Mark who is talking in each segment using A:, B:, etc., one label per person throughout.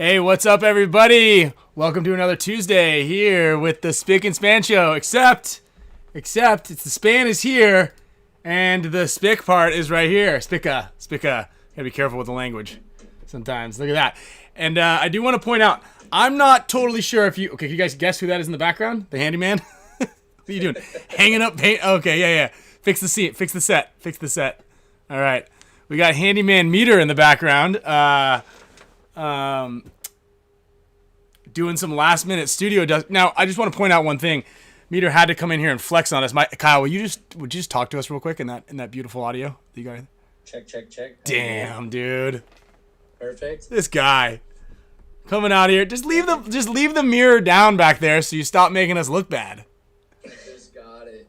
A: Hey, what's up, everybody? Welcome to another Tuesday here with the Spick and Span show. Except it's the span is here, and the spick part is right here. Spicka. Gotta be careful with the language sometimes. Look at that. And I do want to point out, I'm not totally sure if you... Okay, can you guys guess who that is in the background? The handyman? What are you doing? Hanging up paint? Okay, yeah. Fix the seat. Fix the set. All right. We got handyman Meter in the background. Doing some last minute studio dust. Now, I just want to point out one thing. Meter had to come in here and flex on us. Kyle, would you just talk to us real quick in that beautiful audio? You got
B: Check.
A: Damn, dude.
B: Perfect.
A: This guy coming out here. Just leave the mirror down back there so you stop making us look bad.
B: Just got it.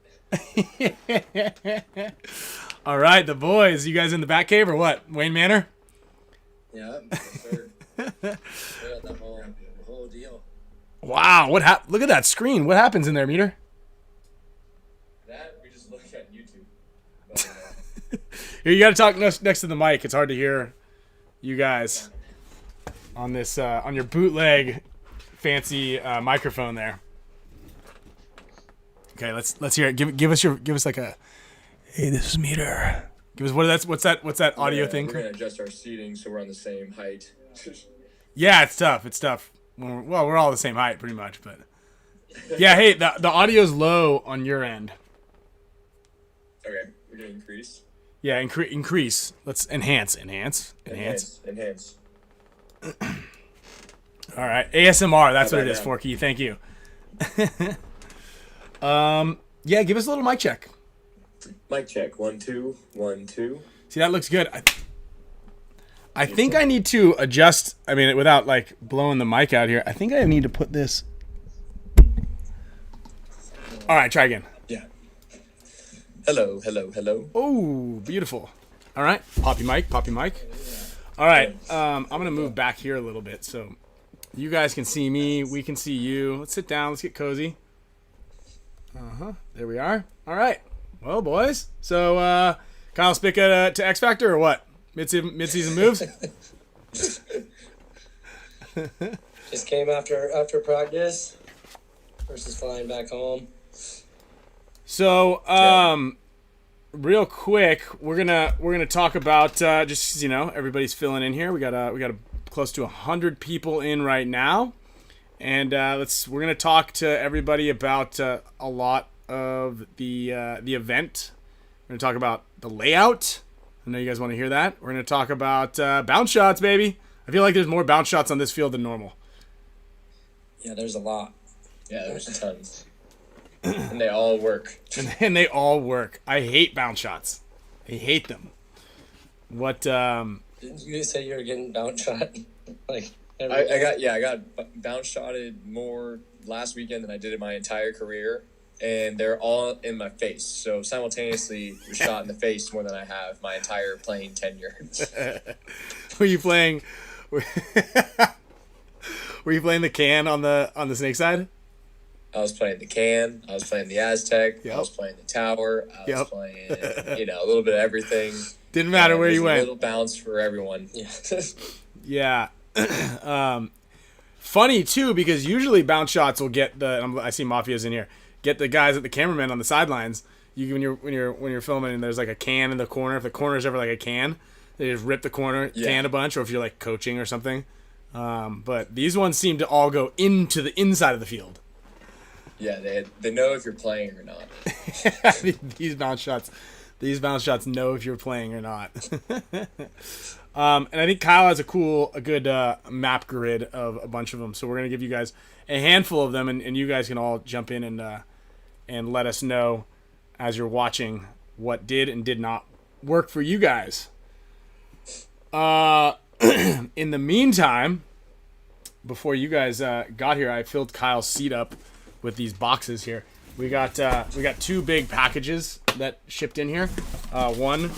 A: All right, the boys. You guys in the back cave or what? Wayne Manor?
B: Yeah, sir. The whole deal.
A: Wow, look at that screen. What happens in there, Meter?
B: That we just look at YouTube.
A: Here, you got to talk next to the mic. It's hard to hear you guys on this on your bootleg fancy microphone there. Okay, let's hear it. Give us like a, hey, this is Meter. Give us what's that audio thing?
B: We're gonna adjust our seating so we're on the same height.
A: Yeah, it's tough. We're all the same height pretty much, but yeah. Hey, the audio's low on your end.
B: Okay, we're gonna increase.
A: Yeah, increase. Let's enhance. All right, ASMR. That's what it is. 4-key. Thank you. Yeah, give us a little mic check.
B: Mic check. 1 2 1 2.
A: See, that looks good. I think I need to adjust. I mean, without like blowing the mic out here, I think I need to put this. All right, try again.
B: Yeah. Hello.
A: Oh, beautiful. All right, poppy mic. All right, I'm gonna move back here a little bit so you guys can see me. We can see you. Let's sit down. Let's get cozy. There we are. All right. Well, boys. So, Kyle Spick to X Factor or what? Mid-season moves?
C: Just came after practice versus flying back home.
A: So, real quick, we're gonna talk about just everybody's filling in here. We got a close to 100 people in right now, and we're gonna talk to everybody about a lot of the event. We're gonna talk about the layout. I know you guys want to hear that. We're going to talk about bounce shots, baby. I feel like there's more bounce shots on this field than normal.
C: Yeah, there's a lot.
B: Yeah, there's tons. And they all work.
A: And they all work. I hate bounce shots. I hate them. What?
C: Didn't you say you were getting bounce shot?
B: I got bounce shotted more last weekend than I did in my entire career. And they're all in my face. So simultaneously, you're shot in the face more than I have my entire playing tenure.
A: Were you playing? Were you playing the can on the snake side?
B: I was playing the can. I was playing the Aztec.
A: Yep.
B: I was playing the tower. I was playing, a little bit of everything.
A: Didn't matter where you went.
B: A little bounce for everyone.
A: Yeah. Funny too, because usually bounce shots will get I see Mafia's in here. Get the guys at the cameraman on the sidelines. When you're filming and there's like a can in the corner. If the corner's ever like a can, they just rip the can a bunch. Or if you're like coaching or something. But these ones seem to all go into the inside of the field.
B: Yeah, they know if you're playing or not.
A: These bounce shots know if you're playing or not. And I think Kyle has a good map grid of a bunch of them. So we're gonna give you guys a handful of them, and you guys can all jump in and let us know as you're watching what did and did not work for you guys. In the meantime, before you guys got here, I filled Kyle's seat up with these boxes here. We got 2 big packages that shipped in here. One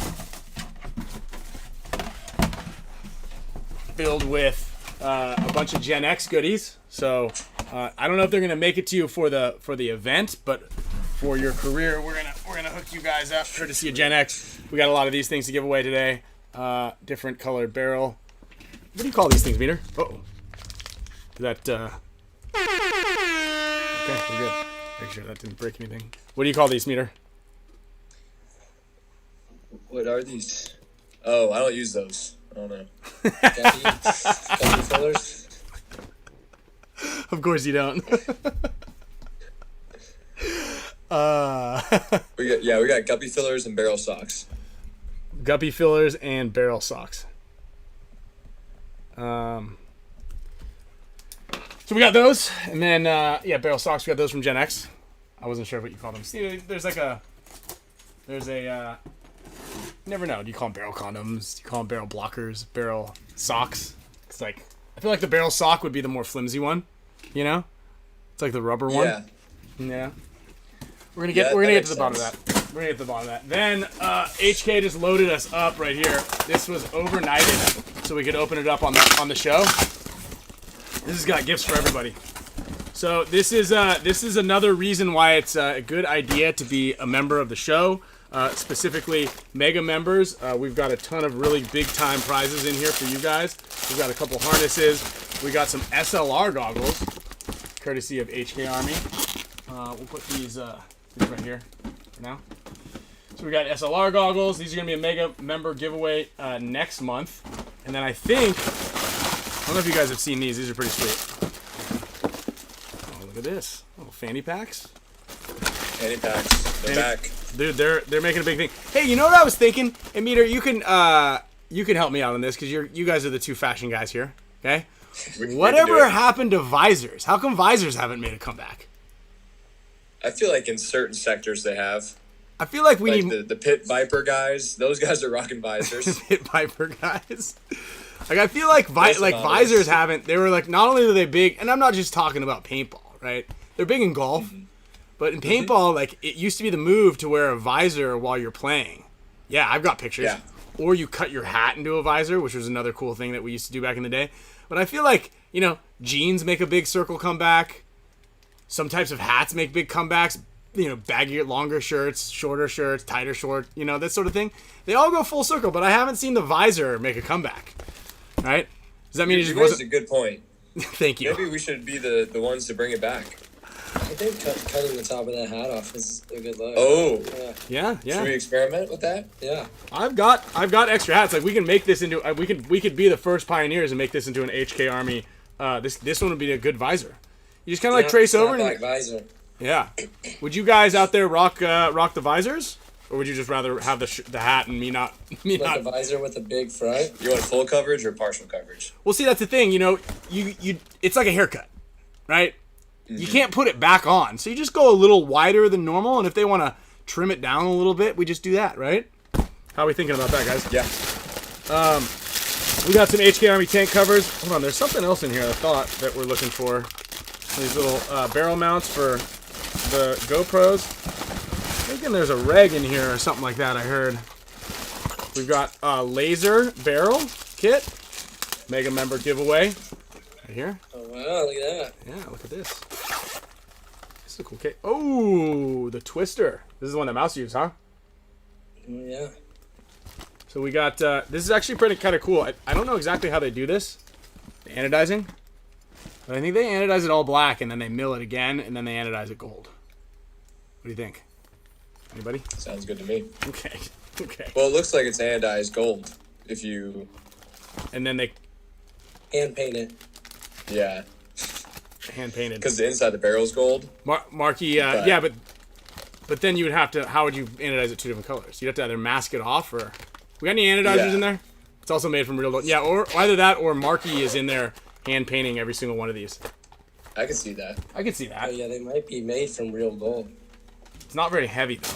A: filled with a bunch of Gen X goodies. So I don't know if they're gonna make it to you for the event, but for your career, we're gonna hook you guys up. Courtesy of Gen X, we got a lot of these things to give away today. Different colored barrel. What do you call these things, Meter? Uh-oh. That, okay, we're good. Make sure that didn't break anything. What do you call these, Meter?
B: What are these? Oh, I don't use those. I don't know.
C: Guppy fillers.
A: Of course you don't.
B: We got guppy fillers and barrel socks.
A: Guppy fillers and barrel socks. So we got those, and then barrel socks. We got those from Gen X. I wasn't sure what you call them. See, there's a you never know. Do you call them barrel condoms? Do you call them barrel blockers? Barrel socks? It's like, I feel like the barrel sock would be the more flimsy one. You know, it's like the rubber one.
B: Yeah.
A: Yeah. We're gonna get to the bottom of that. We're gonna get to the bottom of that. Then HK just loaded us up right here. This was overnighted, so we could open it up on the show. This has got gifts for everybody. So this is another reason why it's a good idea to be a member of the show. Specifically, mega members. We've got a ton of really big time prizes in here for you guys. We've got a couple harnesses. We got some SLR goggles, courtesy of HK Army. We'll put these right here for now. So we got SLR goggles. These are going to be a mega member giveaway next month. And then I don't know if you guys have seen these. These are pretty sweet. Oh, look at this. Little fanny packs.
B: Fanny packs. They're back.
A: Dude, they're making a big thing. Hey, you know what I was thinking? Hey, Meter, you can help me out on this because you guys are the two fashion guys here. Okay. Whatever happened to visors? How come visors haven't made a comeback?
B: I feel like in certain sectors they have.
A: I feel like we
B: need the Pit Viper guys. Those guys are rocking visors.
A: Pit Viper guys. Like I feel like visors haven't. They were like, not only are they big, and I'm not just talking about paintball, right? They're big in golf, but in paintball, like it used to be the move to wear a visor while you're playing. Yeah, I've got pictures.
B: Yeah.
A: Or you cut your hat into a visor, which was another cool thing that we used to do back in the day. But I feel like, jeans make a big circle comeback. Some types of hats make big comebacks. Baggier, longer shirts, shorter shirts, tighter short, that sort of thing. They all go full circle, but I haven't seen the visor make a comeback. All right? Does that mean it just wasn't?
B: That's a good point.
A: Thank you.
B: Maybe we should be the ones to bring it back.
C: I think cutting the top of that hat off is a good look.
B: Oh.
A: Yeah.
B: Should we experiment with that?
C: Yeah.
A: I've got extra hats. Like we can make this into we could be the first pioneers and make this into an HK Army. This one would be a good visor. You just kind of trace over and
C: visor.
A: Yeah. Would you guys out there rock the visors, or would you just rather have the hat and me not?
C: The visor with the big front.
B: You want full coverage or partial coverage?
A: Well, see, that's the thing. You it's like a haircut, right? Mm-hmm. You can't put it back on, so you just go a little wider than normal. And if they want to trim it down a little bit, we just do that, right? How are we thinking about that, guys?
B: Yeah.
A: We got some HK Army tank covers. Hold on, there's something else in here I thought that we're looking for. These little barrel mounts for the GoPros. I'm thinking there's a reg in here or something like that, I heard. We've got a laser barrel kit. Mega member giveaway. Right here.
C: Oh, wow, look at that.
A: Yeah, look at this. This is a cool kit. Oh, the twister. This is the one that Mouse used, huh?
C: Yeah.
A: So we got, this is actually pretty kind of cool. I don't know exactly how they do this, the anodizing. But I think they anodize it all black, and then they mill it again, and then they anodize it gold. What do you think? Anybody?
B: Sounds good to me.
A: Okay.
B: Well, it looks like it's anodized gold. If you...
A: And then they...
C: Hand paint it.
B: Yeah.
A: Hand painted.
B: Because the inside the barrel's gold.
A: Marky, yeah, but then you would have to... How would you anodize it two different colors? You'd have to either mask it off, or... We got any anodizers in there? It's also made from real gold. Yeah, or either that, or Marky is in there hand painting every single one of these.
B: I can see that.
A: I can see that.
C: Oh, yeah, they might be made from real gold.
A: It's not very heavy, though.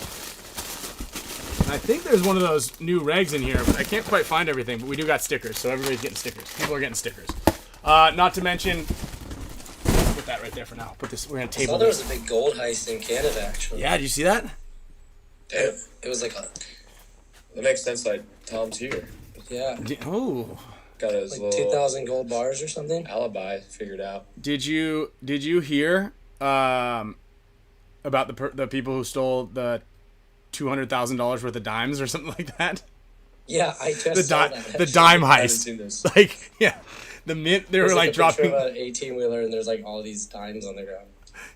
A: And I think there's one of those new regs in here, but I can't quite find everything. But we do got stickers, so everybody's getting stickers. People are getting stickers. Not to mention... Put that right there for now. Put this... We're going to table
C: there was a big gold heist in Canada, actually.
A: Yeah, did you see that?
B: Damn.
C: It was like a...
B: That makes sense, like Tom's here.
C: Yeah.
A: Oh...
B: Got his
C: like 2,000 gold bars or something.
B: Alibi figured out.
A: Did you hear about the people who stole the $200,000 worth of dimes or something like that?
C: Yeah, I just saw that.
A: The dime
B: I haven't
A: heist.
B: seen this.
A: Like, yeah, The mint they were
C: There's
A: like
C: a picture
A: dropping.
C: of an 18-wheeler, and there's like all these dimes on the ground.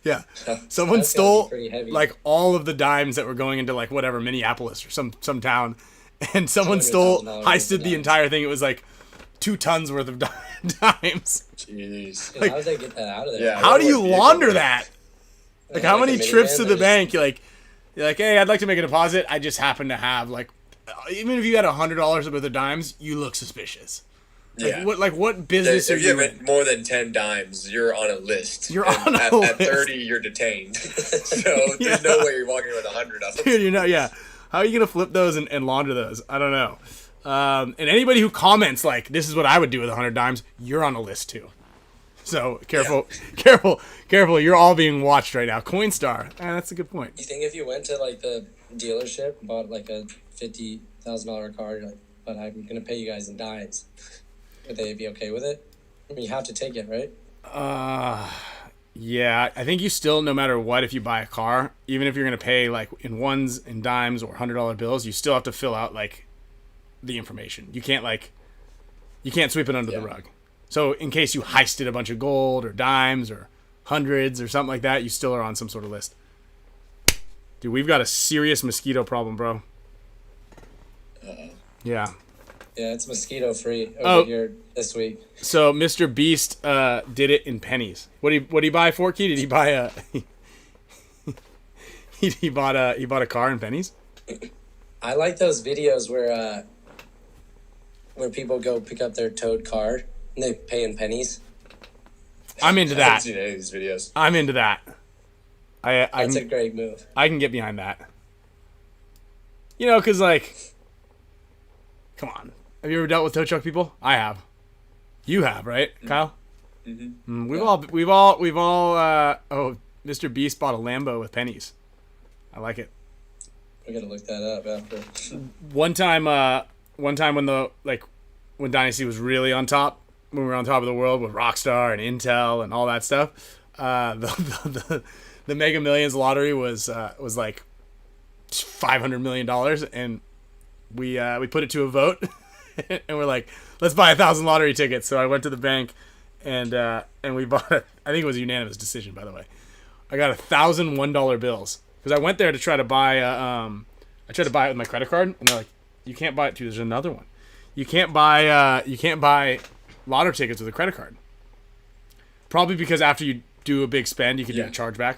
A: Yeah, someone
C: That's gotta be
A: stole
C: pretty heavy.
A: like all of the dimes that were going into like whatever Minneapolis or some town, and someone stole
C: $200,000
A: heisted the
C: dimes.
A: entire thing. It was like 2 tons worth of dimes.
B: Jeez.
C: Dude, how did they get that out of there?
B: Yeah.
A: How do you
B: What vehicle
A: launder
B: was it?
A: that? Like how
C: Like a
A: many trips
C: minivan
A: to
C: that
A: the
C: just-
A: bank? You're like, hey, I'd like to make a deposit. I just happen to have like, even if you had $100 worth of dimes, you look suspicious.
B: Yeah.
A: What business are
B: If you
A: you in?
B: have more than 10 dimes, you're on a list.
A: You're
B: And
A: on a
B: at
A: list.
B: 30, you're detained. So there's no way you're walking with 100 of them.
A: Dude, yeah. How are you gonna flip those and launder those? I don't know. And anybody who comments like, this is what I would do with 100 dimes, you're on a list too. So careful. You're all being watched right now. Coinstar. That's a good point.
C: You think if you went to like the dealership, bought like a $50,000 car, you're like, but I'm gonna pay you guys in dimes, would they be okay with it? I mean, you have to take it, right?
A: Yeah, I think you still, no matter what, if you buy a car, even if you're gonna pay like in ones and dimes or $100 bills, you still have to fill out like the information. You can't sweep it under the rug. So in case you heisted a bunch of gold or dimes or hundreds or something like that, you still are on some sort of list. Dude, we've got a serious mosquito problem, bro. Yeah.
C: Yeah, it's mosquito free
A: Oh.
C: over here this week.
A: So Mr. Beast did it in pennies. What did he buy, Forky? Did he buy a he bought a car in pennies?
C: I like those videos where people go pick up their towed car and they pay in pennies.
A: I'm into
B: I haven't
A: that.
B: seen any of these videos.
A: I'm into that. I
C: That's a
A: can,
C: great move.
A: I can get behind that. You know, cause like, come on. Have you ever dealt with tow truck people? I have. You have, right, Kyle? Mm-hmm. We've all. Oh, Mr. Beast bought a Lambo with pennies. I like it.
C: We're gonna look that up after.
A: One time when Dynasty was really on top, when we were on top of the world with Rockstar and Intel and all that stuff, the Mega Millions lottery was like $500 million, and we put it to a vote, and we're like, let's buy 1,000 lottery tickets. So I went to the bank, and we bought it. I think it was a unanimous decision, by the way. I got 1,000 $1 bills because I went there to try to buy I tried to buy it with my credit card, and they're like, you can't buy it too. There's another one. You can't buy lotto tickets with a credit card. Probably because after you do a big spend, you can get a chargeback.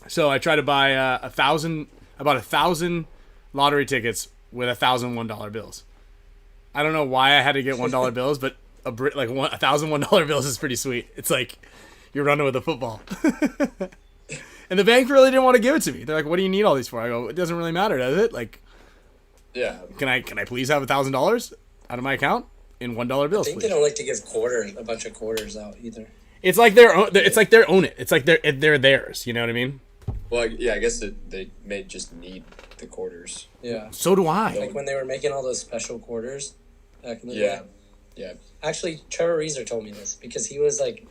A: So I tried to buy 1,000. I bought 1,000 lottery tickets with 1,000 $1 bills. I don't know why I had to get $1 bills, but 1,000 $1 bills is pretty sweet. It's like you're running with a football. And the bank really didn't want to give it to me. They're like, "What do you need all these for?" I go, "It doesn't really matter, does it? Like,
B: Yeah.
A: can I please have $1,000 out of my account in $1 bills,
C: I think
A: please?"
C: they don't like to give a bunch of quarters out either.
A: It's like their own. It's like they own it. It's like they're theirs. You know what I mean?
B: Well, yeah, I guess they may just need the quarters.
C: Yeah.
A: So do I.
C: Like when they were making all those special quarters back in the
B: Yeah.
C: day.
B: Yeah.
C: Actually, Trevor Reeser told me this because he was like,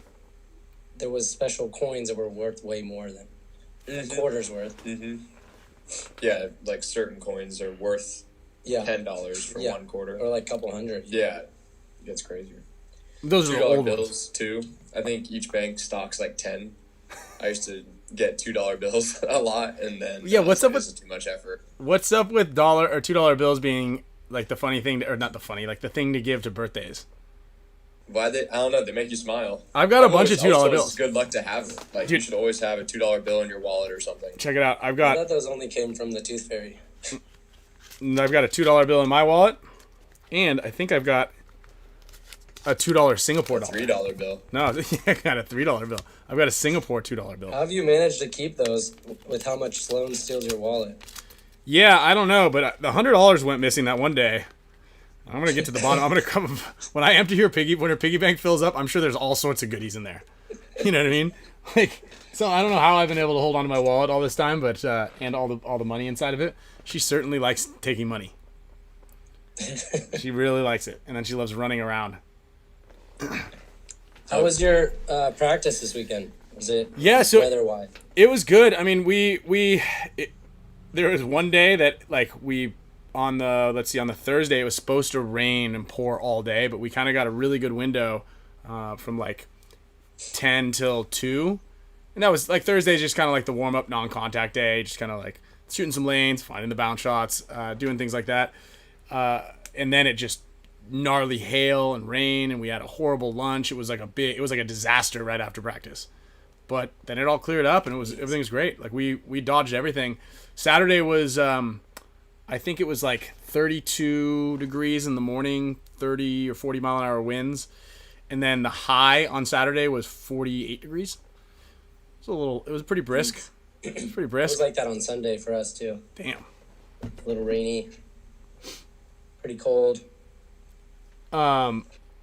C: there was special coins that were worth way more than a quarter's worth.
B: Mm-hmm. Yeah, like certain coins are worth
C: Yeah.
B: $10 for
C: Yeah.
B: one quarter.
C: Or like a couple hundred.
B: Yeah, it gets crazier.
A: Those are the
B: $2
A: old
B: bills
A: ones.
B: too. I think each bank stocks like 10. I used to get $2 bills a lot, and then
A: Yeah, what's up with-
B: this is too much effort?
A: What's up with $1 or $2 bills being like the funny thing, or not the funny, like the thing to give to birthdays?
B: Why I don't know. They make you smile.
A: I've got a
B: I'm
A: bunch
B: always-
A: of $2
B: I was told
A: bills.
B: It's good luck to have it. Like you
A: Dude.
B: should always have a $2 bill in your wallet or something.
A: Check it out.
C: I thought those only came from the Tooth Fairy.
A: I've got a $2 bill in my wallet, and I think I've got a $2 Singapore dollar.
B: $3 bill.
A: No, I got a $3 bill. I've got a Singapore $2 bill.
C: How have you managed to keep those with how much Sloan steals your wallet?
A: Yeah, I don't know, but the $100 went missing that one day. I'm gonna get to the bottom. I'm gonna come when I empty when her piggy bank fills up. I'm sure there's all sorts of goodies in there. You know what I mean? Like, so I don't know how I've been able to hold on to my wallet all this time, but and all the money inside of it. She certainly likes taking money. She really likes it, and then she loves running around.
C: How was your practice this weekend? Was it weather-wise?
A: It was good. I mean, there was one day that like on the Thursday it was supposed to rain and pour all day, but we kind of got a really good window from like 10 till 2. And that was like Thursday's just kind of like the warm up non-contact day, just kind of like shooting some lanes, finding the bounce shots, doing things like that. And then it just gnarly hail and rain, and we had a horrible lunch. It was like a disaster right after practice. But then it all cleared up, and everything was great. Like we dodged everything. Saturday was I think it was like 32 degrees in the morning, 30 or 40 mile an hour winds, and then the high on Saturday was 48 degrees. It was pretty brisk. It was pretty brisk.
C: It was like that on Sunday for us too.
A: Damn.
C: A little rainy, pretty cold.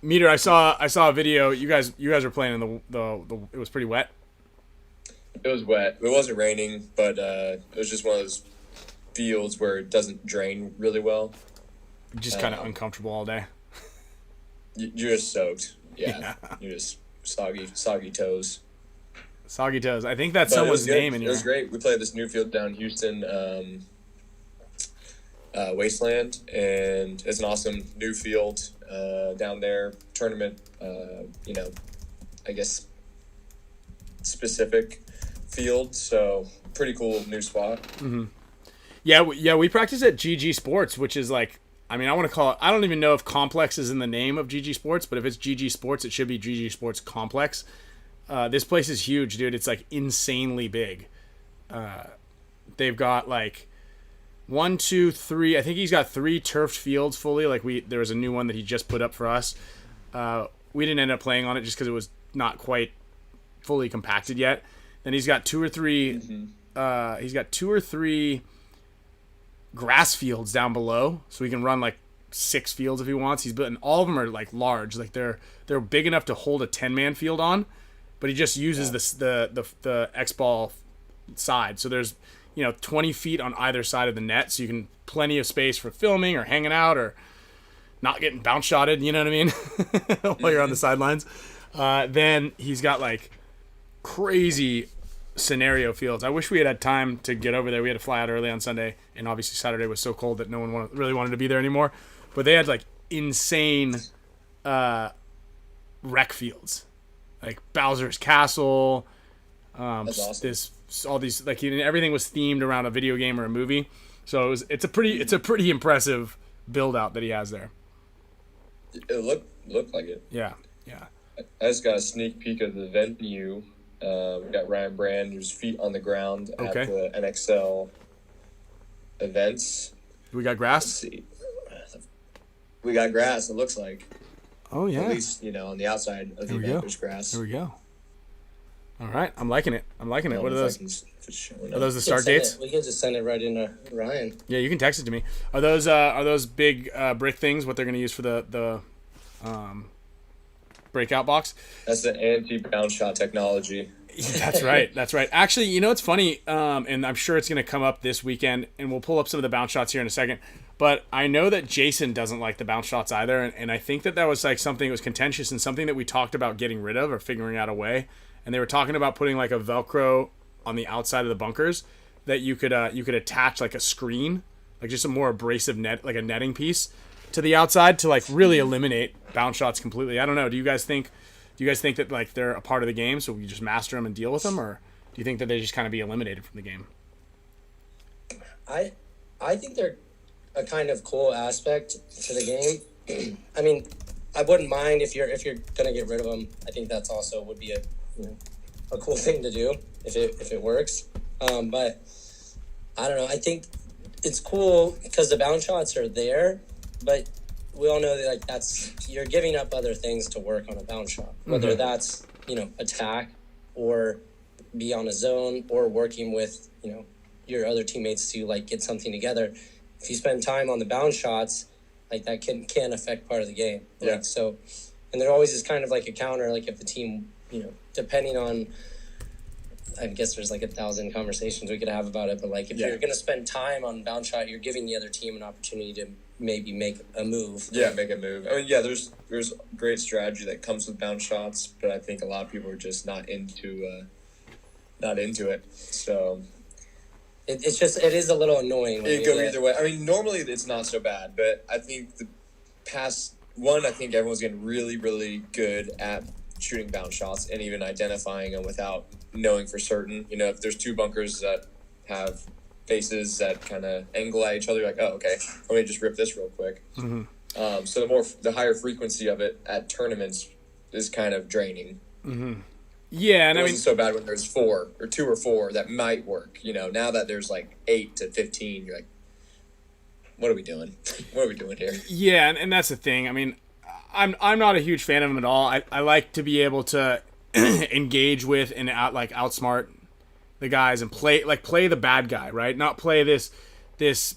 A: Meter, I saw a video. You guys were playing in the. It was pretty wet.
B: It was wet. It wasn't raining, but it was just one of those fields where it doesn't drain really well.
A: Just kind of uncomfortable all day.
B: You're just soaked. Yeah. You're just soggy toes.
A: Soggy toes. I think that's someone's name in here.
B: It was great. We played this new field down Houston, Wasteland, and it's an awesome new field down there. Tournament, I guess specific field. So pretty cool new spot.
A: Mm-hmm. Yeah. We practice at GG Sports, which is like, I mean, I want to call it. I don't even know if Complex is in the name of GG Sports, but if it's GG Sports, it should be GG Sports Complex. This place is huge, dude. It's like insanely big. They've got like 1, 2, 3. I think he's got 3 turfed fields fully. Like there was a new one that he just put up for us. We didn't end up playing on it just because it was not quite fully compacted yet. Then he's got 2 or 3. Mm-hmm. He's got 2 or 3 grass fields down below, so he can run like 6 fields if he wants. He's built, and all of them are like large. Like they're big enough to hold a 10-man field on. But he just uses the X-ball side. So there's, 20 feet on either side of the net. So you can plenty of space for filming or hanging out or not getting bounce shotted. You know what I mean? While you're on the sidelines. Then he's got like crazy scenario fields. I wish we had time to get over there. We had to fly out early on Sunday. And obviously Saturday was so cold that no one really wanted to be there anymore. But they had like insane rec fields. Like Bowser's Castle,
B: That's awesome.
A: all these like everything was themed around a video game or a movie, so it's a pretty impressive build out that he has there.
B: It looked like it.
A: Yeah.
B: I just got a sneak peek of the venue. We got Ryan Brand, who's feet on the ground at the NXL events.
A: We got grass.
B: Let's see. We got grass. It looks like.
A: Oh yeah.
B: At least on the outside of the event, there's grass.
A: There we go. All right, I'm liking it. What are those? Are those the
C: We
A: start
C: can send
A: dates?
C: it- We can just send it right into Ryan.
A: Yeah, you can text it to me. Are those big brick things? What they're going to use for the breakout box?
B: That's the anti-bounce shot technology.
A: That's right. Actually, it's funny, and I'm sure it's going to come up this weekend, and we'll pull up some of the bounce shots here in a second. But I know that Jason doesn't like the bounce shots either, and I think that was like something that was contentious and something that we talked about getting rid of or figuring out a way. And they were talking about putting like a Velcro on the outside of the bunkers that you could attach like a screen, like just a more abrasive net, like a netting piece to the outside to like really eliminate bounce shots completely. I don't know. Do you guys think that like they're a part of the game, so we just master them and deal with them, or do you think that they just kind of be eliminated from the game?
C: I think they're a kind of cool aspect to the game. I mean, I wouldn't mind if you're gonna get rid of them. I think that's also would be a cool thing to do if it works. But I don't know. I think it's cool because the bounce shots are there, but we all know that like you're giving up other things to work on a bounce shot, whether that's attack or be on a zone or working with your other teammates to like get something together. If you spend time on the bounce shots, like that can affect part of the game.
B: Yeah.
C: So, and there always is kind of like a counter, like if the team, depending on, I guess there's like 1,000 conversations we could have about it, but like if you're going to spend time on bounce shot, you're giving the other team an opportunity to maybe make a move.
B: Yeah, make a move. I mean, there's great strategy that comes with bounce shots, but I think a lot of people are just not into it. So
C: it is a little annoying.
B: It go either way. I mean, normally it's not so bad, but I think the past one, I think everyone's getting really, really good at shooting bounce shots and even identifying them without knowing for certain. You know, if there's two bunkers that have faces that kind of angle at each other, you're like, oh, okay, let me just rip this real quick. So the higher frequency of it at tournaments is kind of draining.
A: Yeah, and
B: it
A: I
B: wasn't
A: mean,
B: so bad when there's 4 or 2 or 4 that might work. You know, now that there's like 8 to 15, you're like, what are we doing? What are we doing here?
A: Yeah, and that's the thing. I mean, I'm not a huge fan of them at all. I like to be able to engage with and outsmart the guys and play the bad guy, right? Not play this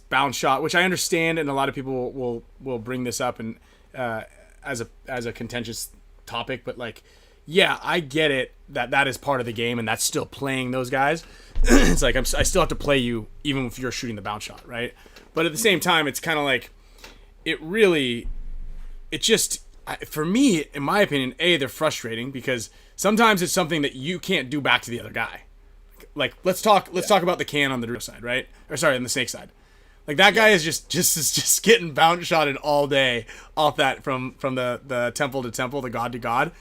A: bounce shot, which I understand, and a lot of people will bring this up and as a contentious topic, but like, yeah, I get it that is part of the game, and that's still playing those guys. It's like I still have to play you even if you're shooting the bounce shot, right? But at the same time, it's kind of like for me, in my opinion, they're frustrating because sometimes it's something that you can't do back to the other guy. Like let's talk about the can on the Dorito side, right? Or sorry, on the snake side. Like that guy is just getting bounce shotted all day off that from the temple to temple, the god to god,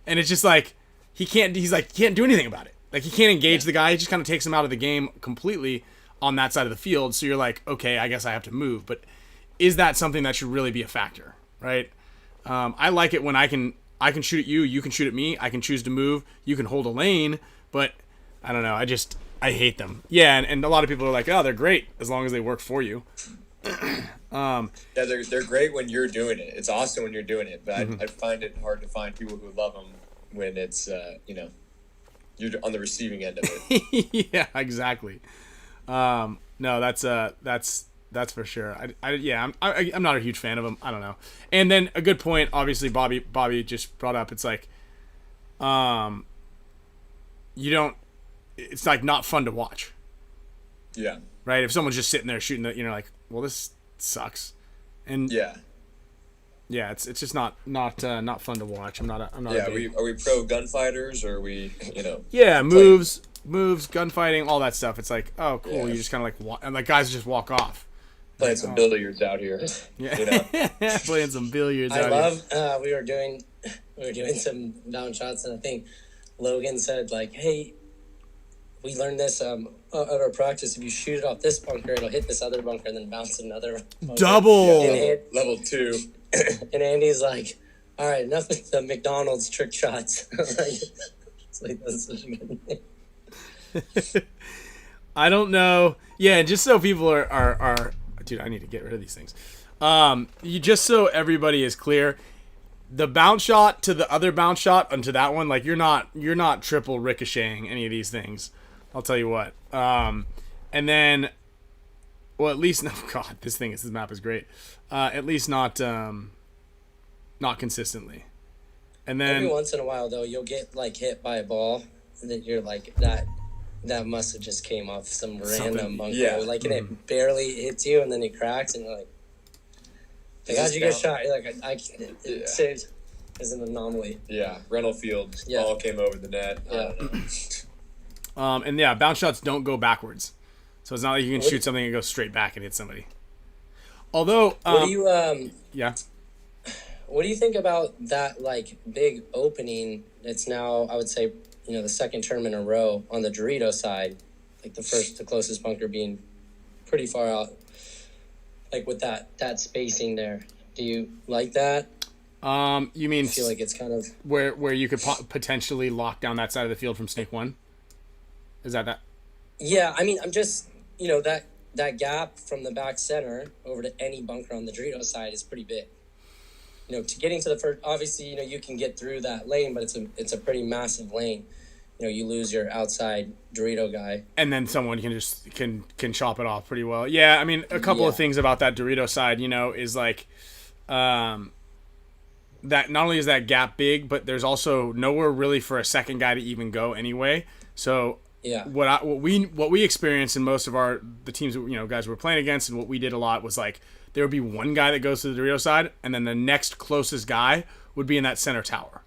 A: and it's just like he can't do anything about it. Like he can't engage the guy. He just kind of takes him out of the game completely on that side of the field. So you're like, okay, I guess I have to move. But is that something that should really be a factor, right? I like it when I can shoot at you, you can shoot at me, I can choose to move, you can hold a lane, but I don't know, I hate them. Yeah, and a lot of people are like, oh, they're great as long as they work for you.
B: Yeah, they're great when you're doing it. It's awesome when you're doing it, but I find it hard to find people who love them when it's you're on the receiving end of it.
A: Yeah, exactly. No, that's for sure. I'm not a huge fan of them. I don't know. And then a good point, obviously, Bobby just brought up. It's like, it's like not fun to watch.
B: Yeah.
A: Right. If someone's just sitting there shooting, like, well, this sucks. And
B: yeah,
A: it's just not fun to watch. I'm not.
B: Yeah. Are we pro gunfighters or are we
A: Yeah, moves, gunfighting, all that stuff. It's like, oh, cool.
B: Yeah.
A: You just kind of and like guys just walk off.
B: Playing some billiards out here.
A: Yeah, playing some billiards.
C: I love. We were doing some down shots, and I think Logan said like, "Hey, we learned this at our practice. If you shoot it off this bunker, it'll hit this other bunker and then bounce another bunker."
A: Double.
B: Level 2.
C: And Andy's like, "All right, enough with the McDonald's trick shots." It's like that's such a good name.
A: I don't know. Yeah, just so people are dude, I need to get rid of these things. Just so everybody is clear, the bounce shot to the other bounce shot onto that one, like you're not triple ricocheting any of these things. I'll tell you what. And then, well, at least God, this map is great. At least not consistently. And then
C: every once in a while though, you'll get like hit by a ball that you're like that must have just came off some random bunker.
B: Yeah.
C: Like, and it barely hits you, and then it cracks, and you're like, how'd you get shot? You're like, it's an anomaly.
B: Yeah, rental field all came over the net.
C: Yeah.
A: And yeah, bounce shots don't go backwards. So it's not like you can shoot something and go straight back and hit somebody. Although,
C: what do you,
A: yeah.
C: What do you think about that, like, big opening? It's now, I would say, the second term in a row on the Dorito side, like the closest bunker being pretty far out, like with that spacing there. Do you like that?
A: You mean
C: I feel like it's kind of
A: where you could potentially lock down that side of the field from Snake 1? Is that?
C: Yeah, I mean, I'm just, that gap from the back center over to any bunker on the Dorito side is pretty big. To getting to the first, obviously, you can get through that lane, but it's a pretty massive lane. You lose your outside Dorito guy, and
A: then someone can chop it off pretty well. Yeah, I mean, a couple of things about that Dorito side, is like, that not only is that gap big, but there's also nowhere really for a second guy to even go anyway. So
C: yeah,
A: what we experienced in most of the teams guys we were playing against, and what we did a lot was like there would be one guy that goes to the Dorito side, and then the next closest guy would be in that center tower,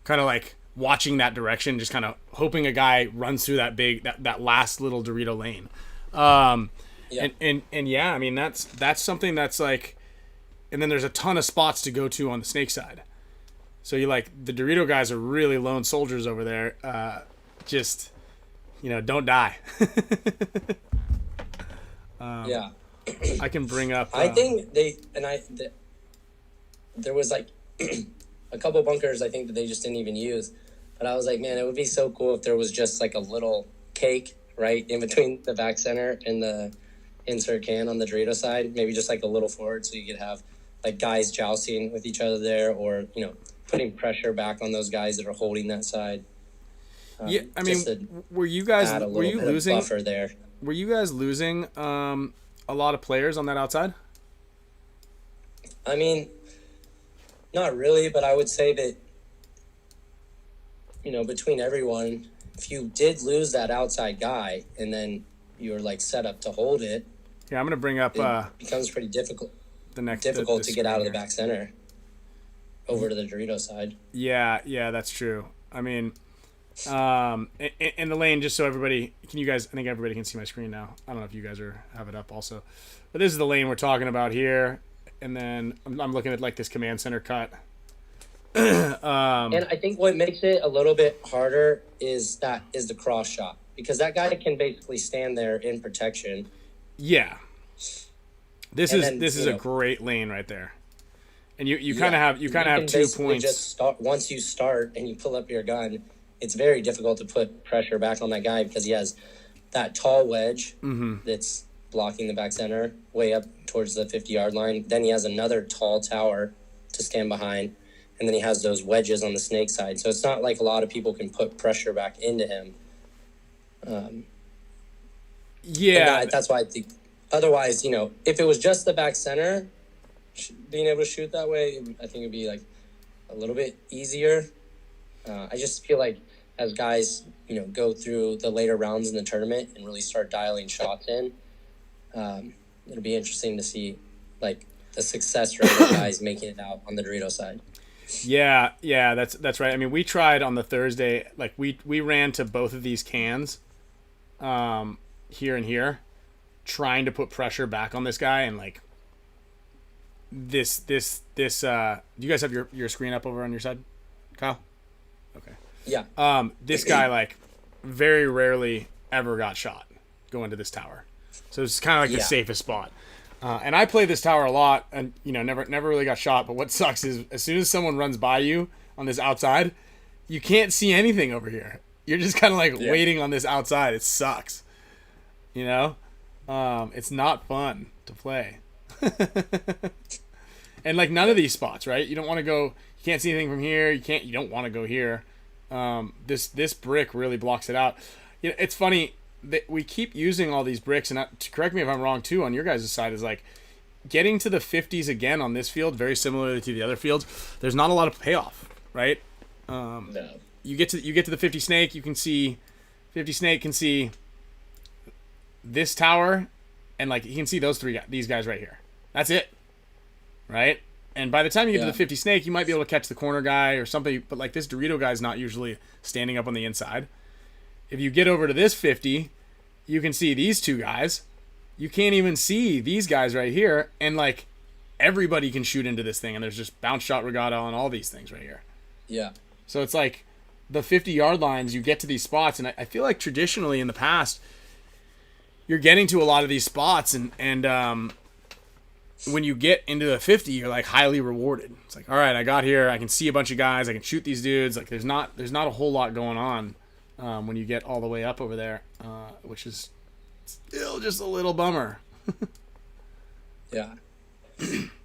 A: kind of like watching that direction, just kind of hoping a guy runs through that last little Dorito lane. And yeah, I mean that's something that's like and then there's a ton of spots to go to on the snake side. So you like the Dorito guys are really lone soldiers over there. Just, don't die.
C: Yeah.
A: I can bring up.
C: I think there was like a couple bunkers I think that they just didn't even use. But I was like, man, it would be so cool if there was just like a little cake right in between the back center and the insert can on the Dorito side. Maybe just like a little forward so you could have like guys jousting with each other there, or, putting pressure back on those guys that are holding that side.
A: Yeah, I mean, were you losing
C: buffer there?
A: Were you guys losing a lot of players on that outside?
C: I mean, not really, but I would say that, between everyone, if you did lose that outside guy and then you're like set up to hold it,
A: yeah, I'm gonna bring up.
C: It becomes pretty difficult.
A: The
C: to get out of the back center over to the Dorito side.
A: Yeah, that's true. I mean, in the lane, just so everybody, I think everybody can see my screen now. I don't know if you guys have it up also, but this is the lane we're talking about here. And then I'm looking at like this command center cut.
C: And I think what makes it a little bit harder is the cross shot, because that guy can basically stand there in protection.
A: Yeah. This is a great lane right there. And you kind of have 2 points.
C: Just once you start and you pull up your gun, it's very difficult to put pressure back on that guy because he has that tall wedge that's blocking the back center way up towards the 50-yard line. Then he has another tall tower to stand behind, and then he has those wedges on the snake side. So it's not like a lot of people can put pressure back into him. That's why I think. Otherwise, if it was just the back center, being able to shoot that way, I think it'd be like a little bit easier. I just feel like as guys, go through the later rounds in the tournament and really start dialing shots in, it'll be interesting to see like the success rate of guys making it out on the Dorito side.
A: Yeah, that's right. I mean, we tried on the Thursday, like we ran to both of these cans, here and here, trying to put pressure back on this guy, and like this do you guys have your screen up over on your side, Kyle? Okay.
C: Yeah.
A: This guy like very rarely ever got shot going to this tower, so it's kind of like the safest spot. And I play this tower a lot, and never really got shot. But what sucks is as soon as someone runs by you on this outside, you can't see anything over here. You're just kind of like waiting on this outside. It sucks. It's not fun to play. And like none of these spots, right? You don't want to go. You can't see anything from here. You don't want to go here. This brick really blocks it out. It's funny that we keep using all these bricks, and correct me if I'm wrong too, on your guys' side, is like getting to the 50s again on this field, very similar to the other fields. There's not a lot of payoff, right?
B: No.
A: You get to the 50 snake, you can see 50 snake can see this tower, and like you can see these guys right here. That's it, right? And by the time you get to the 50 snake, you might be able to catch the corner guy or something, but like this Dorito guy's not usually standing up on the inside. If you get over to this 50, you can see these two guys. You can't even see these guys right here. And like everybody can shoot into this thing. And there's just bounce shot regatta on all these things right here.
C: Yeah.
A: So it's like the 50-yard lines, you get to these spots. And I feel like traditionally in the past, you're getting to a lot of these spots. And when you get into the 50, you're like highly rewarded. It's like, all right, I got here. I can see a bunch of guys. I can shoot these dudes. Like there's not a whole lot going on. When you get all the way up over there, which is still just a little bummer.
C: Yeah.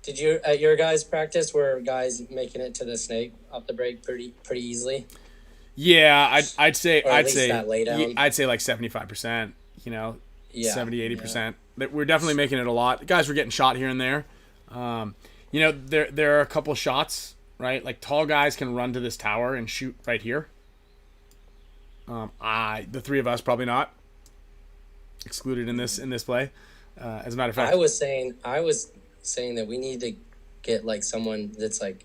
C: Did you, at your guys' practice, were guys making it to the snake off the break pretty easily?
A: Yeah, I'd say
C: that laydown?
A: I'd say like 75%. 70-80%. We're definitely making it a lot. Guys were getting shot here and there. There are a couple shots, right? Like tall guys can run to this tower and shoot right here. The three of us probably not excluded in this play. As a matter of fact,
C: I was saying that we need to get like someone that's like,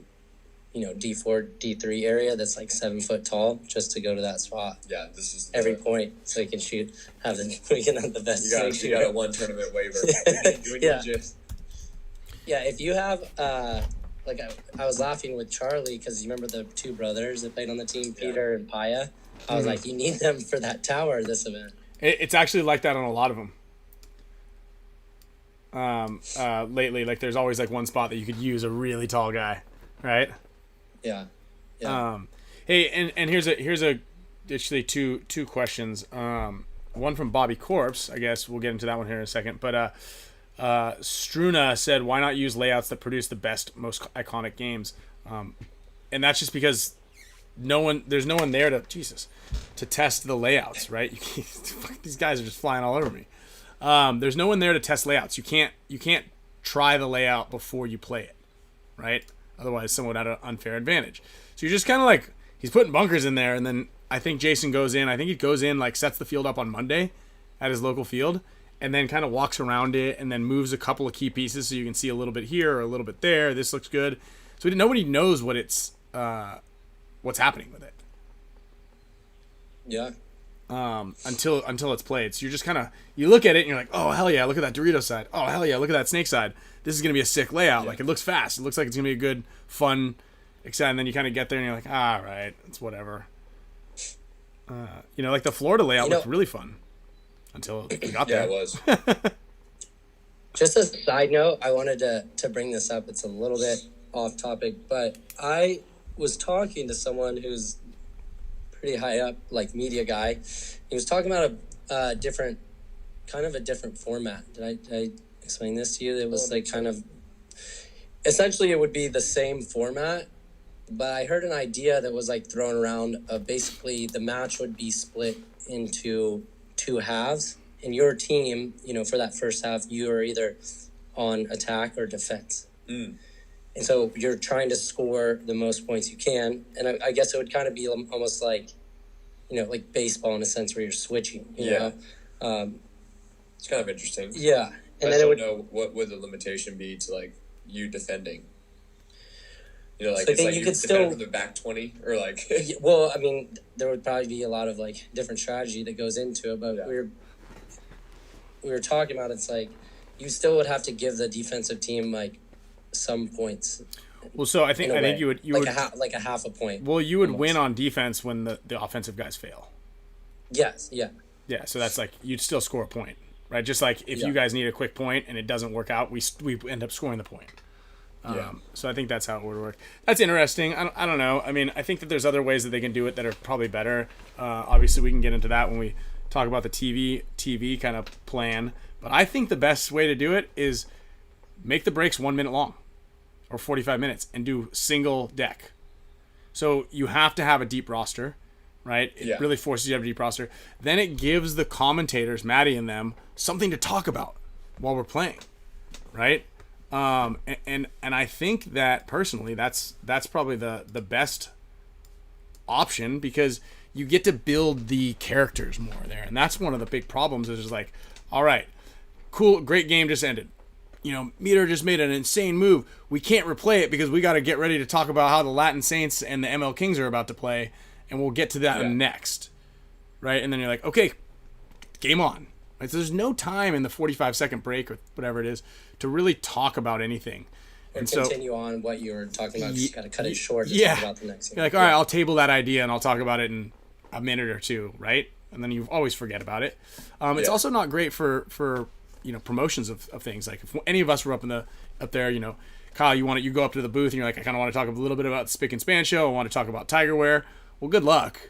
C: D4, D3 area that's like 7 foot tall just to go to that spot.
B: Yeah, this is
C: every point so we can shoot. We can have the best.
B: You got a one tournament waiver. We need you.
C: Yeah, if you have like I was laughing with Charlie because you remember the two brothers that played on the team, Peter and Paya. I was like, you need them for that tower this event.
A: It's actually like that on a lot of them. Lately, like there's always like one spot that you could use a really tall guy, right?
C: Yeah.
A: Hey, and here's actually two questions. One from Bobby Corpse. I guess we'll get into that one here in a second. But Struna said, "Why not use layouts that produce the best, most iconic games?" And that's just because there's no one there to test the layouts, right? These guys are just flying all over me. There's no one there to test layouts. You can't try the layout before you play it, right? Otherwise, someone would have an unfair advantage. So you're just kind of like, he's putting bunkers in there, and then I think Jason goes in. I think he goes in, like sets the field up on Monday at his local field, and then kind of walks around it, and then moves a couple of key pieces so you can see a little bit here or a little bit there. This looks good. So nobody knows what's happening with it.
C: Yeah.
A: Until it's played. So you're just kind of, you look at it and you're like, oh hell yeah, look at that Dorito side. Oh hell yeah, look at that snake side. This is gonna be a sick layout. Yeah. Like it looks fast. It looks like it's gonna be a good, fun, exciting. And then you kind of get there and you're like, all right, it's whatever. Like the Florida layout looked really fun until we got there.
B: Yeah, it was.
C: Just a side note, I wanted to bring this up. It's a little bit off topic, but I was talking to someone who's pretty high up, like media guy. He was talking about a different format. Did I explain this to you? It was like kind of, essentially it would be the same format, but I heard an idea that was like thrown around. Basically, the match would be split into two halves, and your team, for that first half, you are either on attack or defense. And so you're trying to score the most points you can. And I guess it would kind of be almost like, like baseball in a sense where you're switching, you know?
B: It's kind of interesting.
C: Yeah.
B: And then I don't know what would the limitation be to like you defending. Like so it's like you could still from the back 20 or like.
C: Well, I mean, there would probably be a lot of like different strategy that goes into it, but we were talking about, it's like you still would have to give the defensive team like some points.
A: Well, so I think you would
C: like a half a point.
A: Well, you would win on defense when the offensive guys fail.
C: Yes. Yeah.
A: Yeah. So that's like you'd still score a point, right? Just like if you guys need a quick point and it doesn't work out, we end up scoring the point. So I think that's how it would work. That's interesting. I don't know. I mean, I think that there's other ways that they can do it that are probably better. Obviously, we can get into that when we talk about the TV kind of plan. But I think the best way to do it is make the breaks 1 minute long or 45 minutes and do single deck. So you have to have a deep roster, right? It really forces you to have a deep roster. Then it gives the commentators, Maddie and them, something to talk about while we're playing, right? And I think that personally, that's probably the best option because you get to build the characters more there. And that's one of the big problems is like, all right, cool, great game just ended. Meter just made an insane move. We can't replay it because we got to get ready to talk about how the Latin Saints and the ML Kings are about to play, and we'll get to that next, right? And then you're like, okay, game on. Right? So there's no time in the 45-second break or whatever it is to really talk about anything.
C: And continue on what you were talking about. Just got to cut it short to talk about the next thing.
A: You're like, all right, I'll table that idea and I'll talk about it in a minute or two, right? And then you always forget about it. It's also not great for promotions of things. Like if any of us were up there, Kyle, you go up to the booth and you're like, I kind of want to talk a little bit about the Spick and Span show. I want to talk about Tigerware. Well, good luck,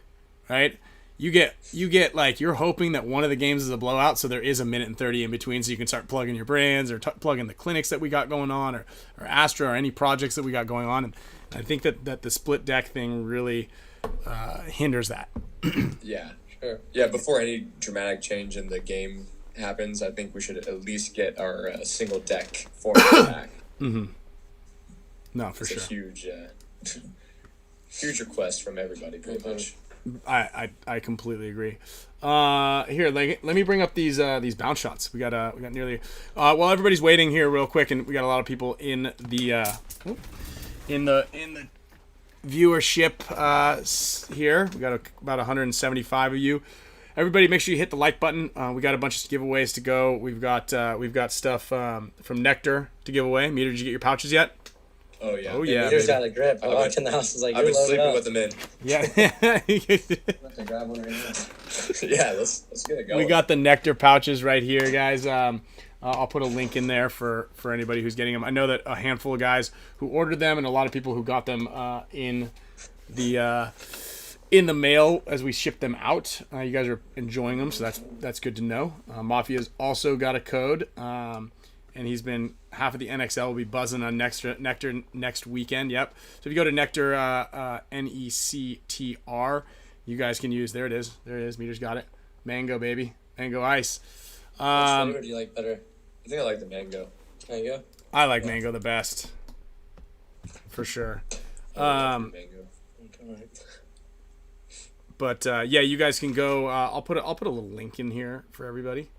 A: right? You get like, you're hoping that one of the games is a blowout, so there is a minute and 30 in between, so you can start plugging your brands or plug in the clinics that we got going on, or Astra, or any projects that we got going on. And I think that the split deck thing really hinders that.
B: Yeah, sure. Yeah, before any dramatic change in the game happens, I think we should at least get our single deck format back.
A: Mm-hmm. No, for sure.
B: It's a huge request from everybody, pretty much.
A: I completely agree. Here, let me bring up these bounce shots. We got nearly. While everybody's waiting here, real quick, and we got a lot of people in the viewership here. We got about 175 of you. everybody, make sure you hit the like button. We got a bunch of giveaways to go. We've got stuff from Nectar to give away. Meter, did you get your pouches yet?
B: Oh yeah.
A: Oh yeah.
C: Meter's got a grip. I walked in the house. I was like,
B: I've been
C: you're
B: sleeping
C: loaded
B: with them in.
A: Yeah.
C: up. To grab one right now.
B: Yeah, let's get it going.
A: We got the Nectar pouches right here, guys. I'll put a link in there for anybody who's getting them. I know that a handful of guys who ordered them and a lot of people who got them in the mail as we ship them out. You guys are enjoying them, so that's good to know. Mafia's also got a code, and he's been half of the NXL will be buzzing on Nectar next weekend. Yep. So if you go to Nectar, NECTR, you guys can use. There it is. Meter's got it. Mango, baby. Mango ice.
C: Which flavor do you like better?
B: I think I like the mango.
C: Mango?
A: I like mango the best, for sure.
B: Mango.
C: Okay.
A: But yeah, you guys can go. I'll put a little link in here for everybody,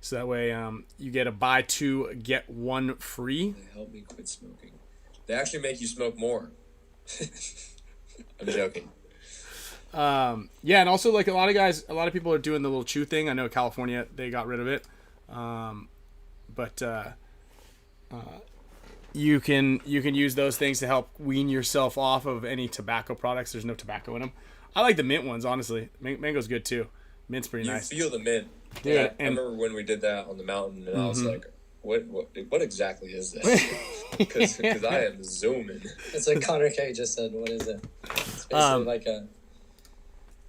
A: so that way you get a buy two get one free.
B: They help me quit smoking. They actually make you smoke more. I'm joking.
A: Yeah, and also like a lot of people are doing the little chew thing. I know California, they got rid of it, but you can use those things to help wean yourself off of any tobacco products. There's no tobacco in them. I like the mint ones, honestly. Mango's good too. Mint's pretty nice.
B: You feel the mint.
A: Dude,
B: Yeah, I remember when we did that on the mountain, and I was like, what exactly is this? Because I am zooming.
C: It's like Connor K just said. What is it? It's basically like a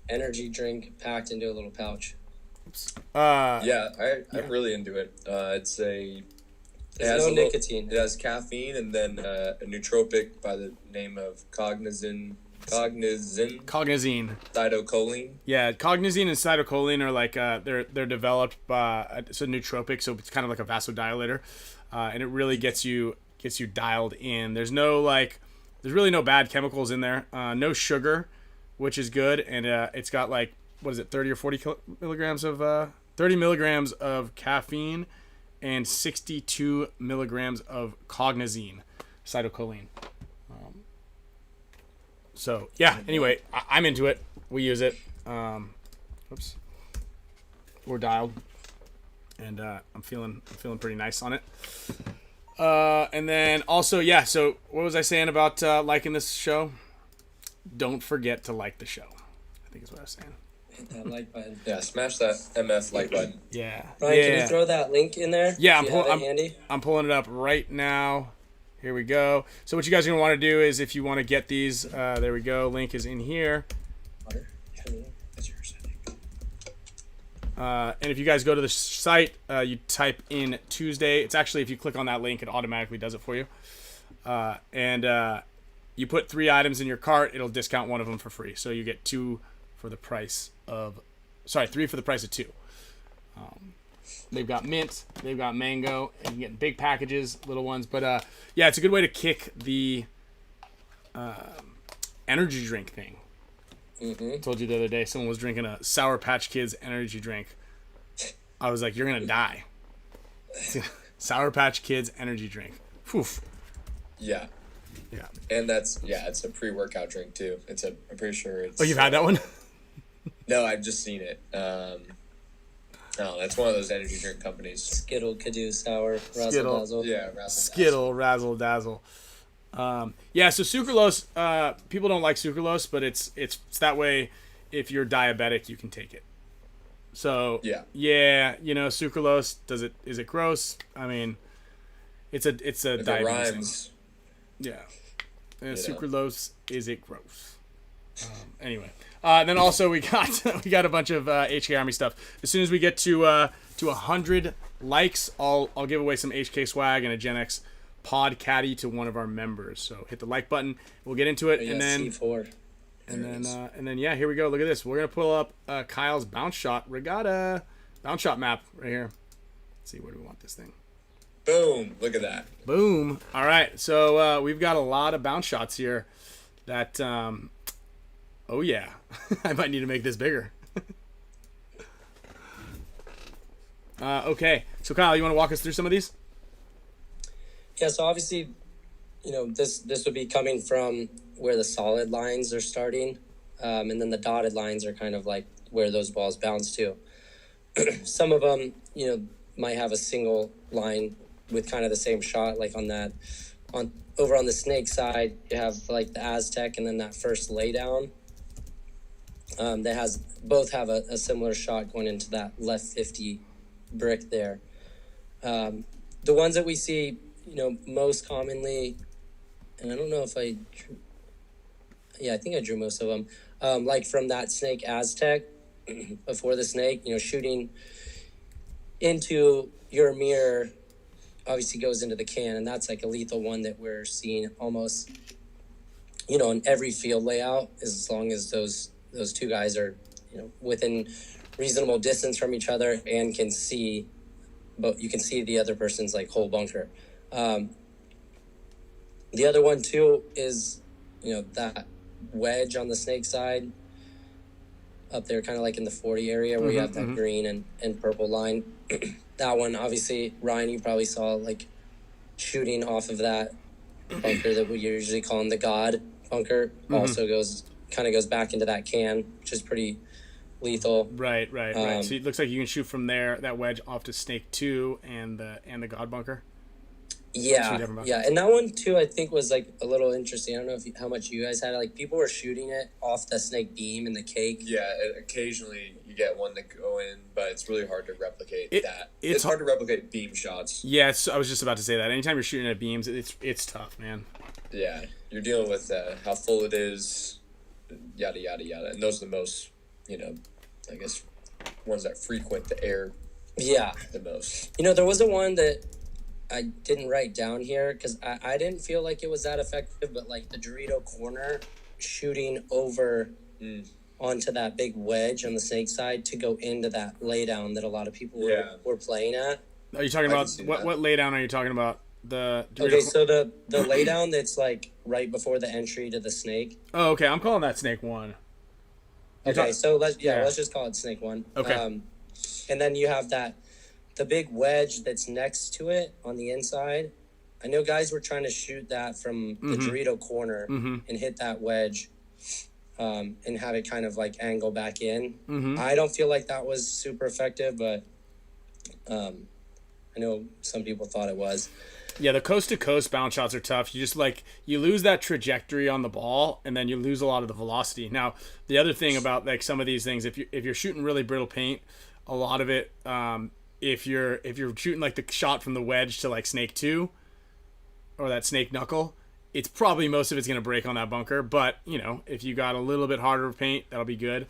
C: energy drink packed into a little pouch.
B: Yeah, I'm really into it. It's a...
C: There's no nicotine.
B: It has caffeine and then a nootropic by the name of cognizin cytocholine.
A: Yeah, cognizine and cytocholine are like they're developed by it's a nootropic, so it's kind of like a vasodilator, and it really gets you dialed in. There's really no bad chemicals in there. No sugar, which is good, and it's got like 30 or 40 milligrams of 30 milligrams of caffeine and 62 milligrams of cognizine cytocholine. So yeah, anyway, I'm into it. We use it. Oops. We're dialed. And I'm feeling pretty nice on it. And then also, yeah, so what was I saying about liking this show? Don't forget to like the show, I think is what I was saying.
C: Hit that like button.
B: Yeah, smash that MF like button.
A: Yeah.
C: Brian, can you throw that link in there?
A: Yeah,
C: I'm
A: pulling it up right now. Here we go. So what you guys are going to want to do is if you want to get these, there we go. Link is in here.
B: That's yours, I think.
A: And if you guys go to the site, you type in Tuesday. It's actually, if you click on that link, it automatically does it for you. And you put 3 items in your cart, it'll discount one of them for free. So you get 3 for the price of 2. They've got mint, they've got mango, and you get big packages, little ones. But yeah, it's a good way to kick the energy drink thing.
C: Mm-hmm.
A: I told you the other day, someone was drinking a Sour Patch Kids energy drink. I was like, you're going to die. Sour Patch Kids energy drink. Poof.
B: Yeah.
A: Yeah.
B: And it's a pre-workout drink too. I'm pretty sure it's...
A: Oh, you've had that one?
B: No, I've just seen it. No, that's one of those energy drink companies.
C: Skittle, Kadoo, Sour, Razzle
A: Skittle.
C: Dazzle.
B: Yeah, Razzle
A: Skittle, Razzle Dazzle. Yeah, so sucralose, people don't like sucralose, but it's that way if you're diabetic, you can take it. So, yeah, sucralose, is it gross? I mean, it's a
B: if
A: diabetes
B: it rhymes.
A: thing. Yeah. And sucralose, is it gross? Anyway. Then also we got a bunch of HK Army stuff. As soon as we get to 100 likes, I'll give away some HK swag and a Gen X pod caddy to one of our members. So hit the like button. We'll get into it, and then
C: C4.
A: and then yeah, here we go. Look at this. We're gonna pull up Kyle's bounce shot regatta bounce shot map right here. Let's see, where do we want this thing?
B: Boom! Look at that.
A: Boom! All right, so we've got a lot of bounce shots here. That oh yeah, I might need to make this bigger. Okay, so Kyle, you want to walk us through some of these?
C: Yeah, so obviously, this would be coming from where the solid lines are starting, and then the dotted lines are kind of like where those balls bounce to. Some of them, you know, might have a single line with kind of the same shot, like over on the snake side, you have like the Aztec and then that first laydown. Both have a similar shot going into that left 50 brick there. The ones that we see, you know, most commonly, and I don't know if I think I drew most of them, like from that snake Aztec before the snake, you know, shooting into your mirror obviously goes into the can, and that's like a lethal one that we're seeing almost, you know, in every field layout, as long as those two guys are, you know, within reasonable distance from each other and can see, but you can see the other person's like whole bunker. The other one too is, you know, that wedge on the snake side up there, kind of like in the 40 area where you have that green and purple line. That one, obviously, Ryan, you probably saw like shooting off of that bunker that we usually call the God bunker. Also goes back into that can, which is pretty lethal.
A: Right. So it looks like you can shoot from there, that wedge off to Snake 2 and the God bunker.
C: Yeah, and that one too, I think, was like a little interesting. I don't know how much you guys had. Like, people were shooting it off the snake beam and the cake.
B: Yeah, occasionally you get one that go in, but it's really hard to replicate that.
A: It's
B: hard to replicate beam shots.
A: Yes, I was just about to say that. Anytime you're shooting at beams, it's tough, man.
B: Yeah, you're dealing with how full it is, yada yada yada, and those are the most, you know, I guess, ones that frequent the air.
C: Yeah,
B: the most.
C: You know, there was a one that I didn't write down here because I didn't feel like it was that effective, but like the Dorito corner shooting over onto that big wedge on the snake side to go into that laydown that a lot of people were playing at.
A: Are you talking about what laydown are you talking about? The Dorito
C: okay, so the laydown that's like right before the entry to the snake.
A: Oh, okay. I'm calling that Snake 1.
C: Okay, so let's just call it Snake 1.
A: Okay.
C: And then you have the big wedge that's next to it on the inside. I know guys were trying to shoot that from the Dorito corner and hit that wedge and have it kind of like angle back in. I don't feel like that was super effective, but I know some people thought it was.
A: Yeah, the coast-to-coast bounce shots are tough. You just you lose that trajectory on the ball, and then you lose a lot of the velocity. Now, the other thing about like some of these things, if you're shooting really brittle paint, a lot of it, if you're shooting like the shot from the wedge to like Snake 2 or that Snake Knuckle, it's probably most of it's going to break on that bunker. But, you know, if you got a little bit harder paint, that'll be good.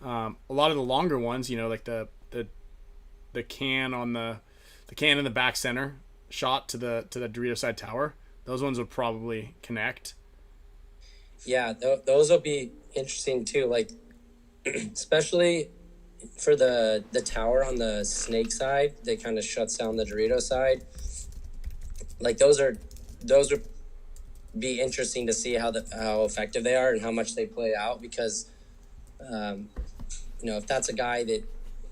A: A lot of the longer ones, you know, like the can on the can in the back center shot to the Dorito side tower, those ones would probably connect.
C: Yeah, those will be interesting too, like especially for the tower on the snake side that kind of shuts down the Dorito side. Like those would be interesting to see how effective they are and how much they play out, because you know, if that's a guy that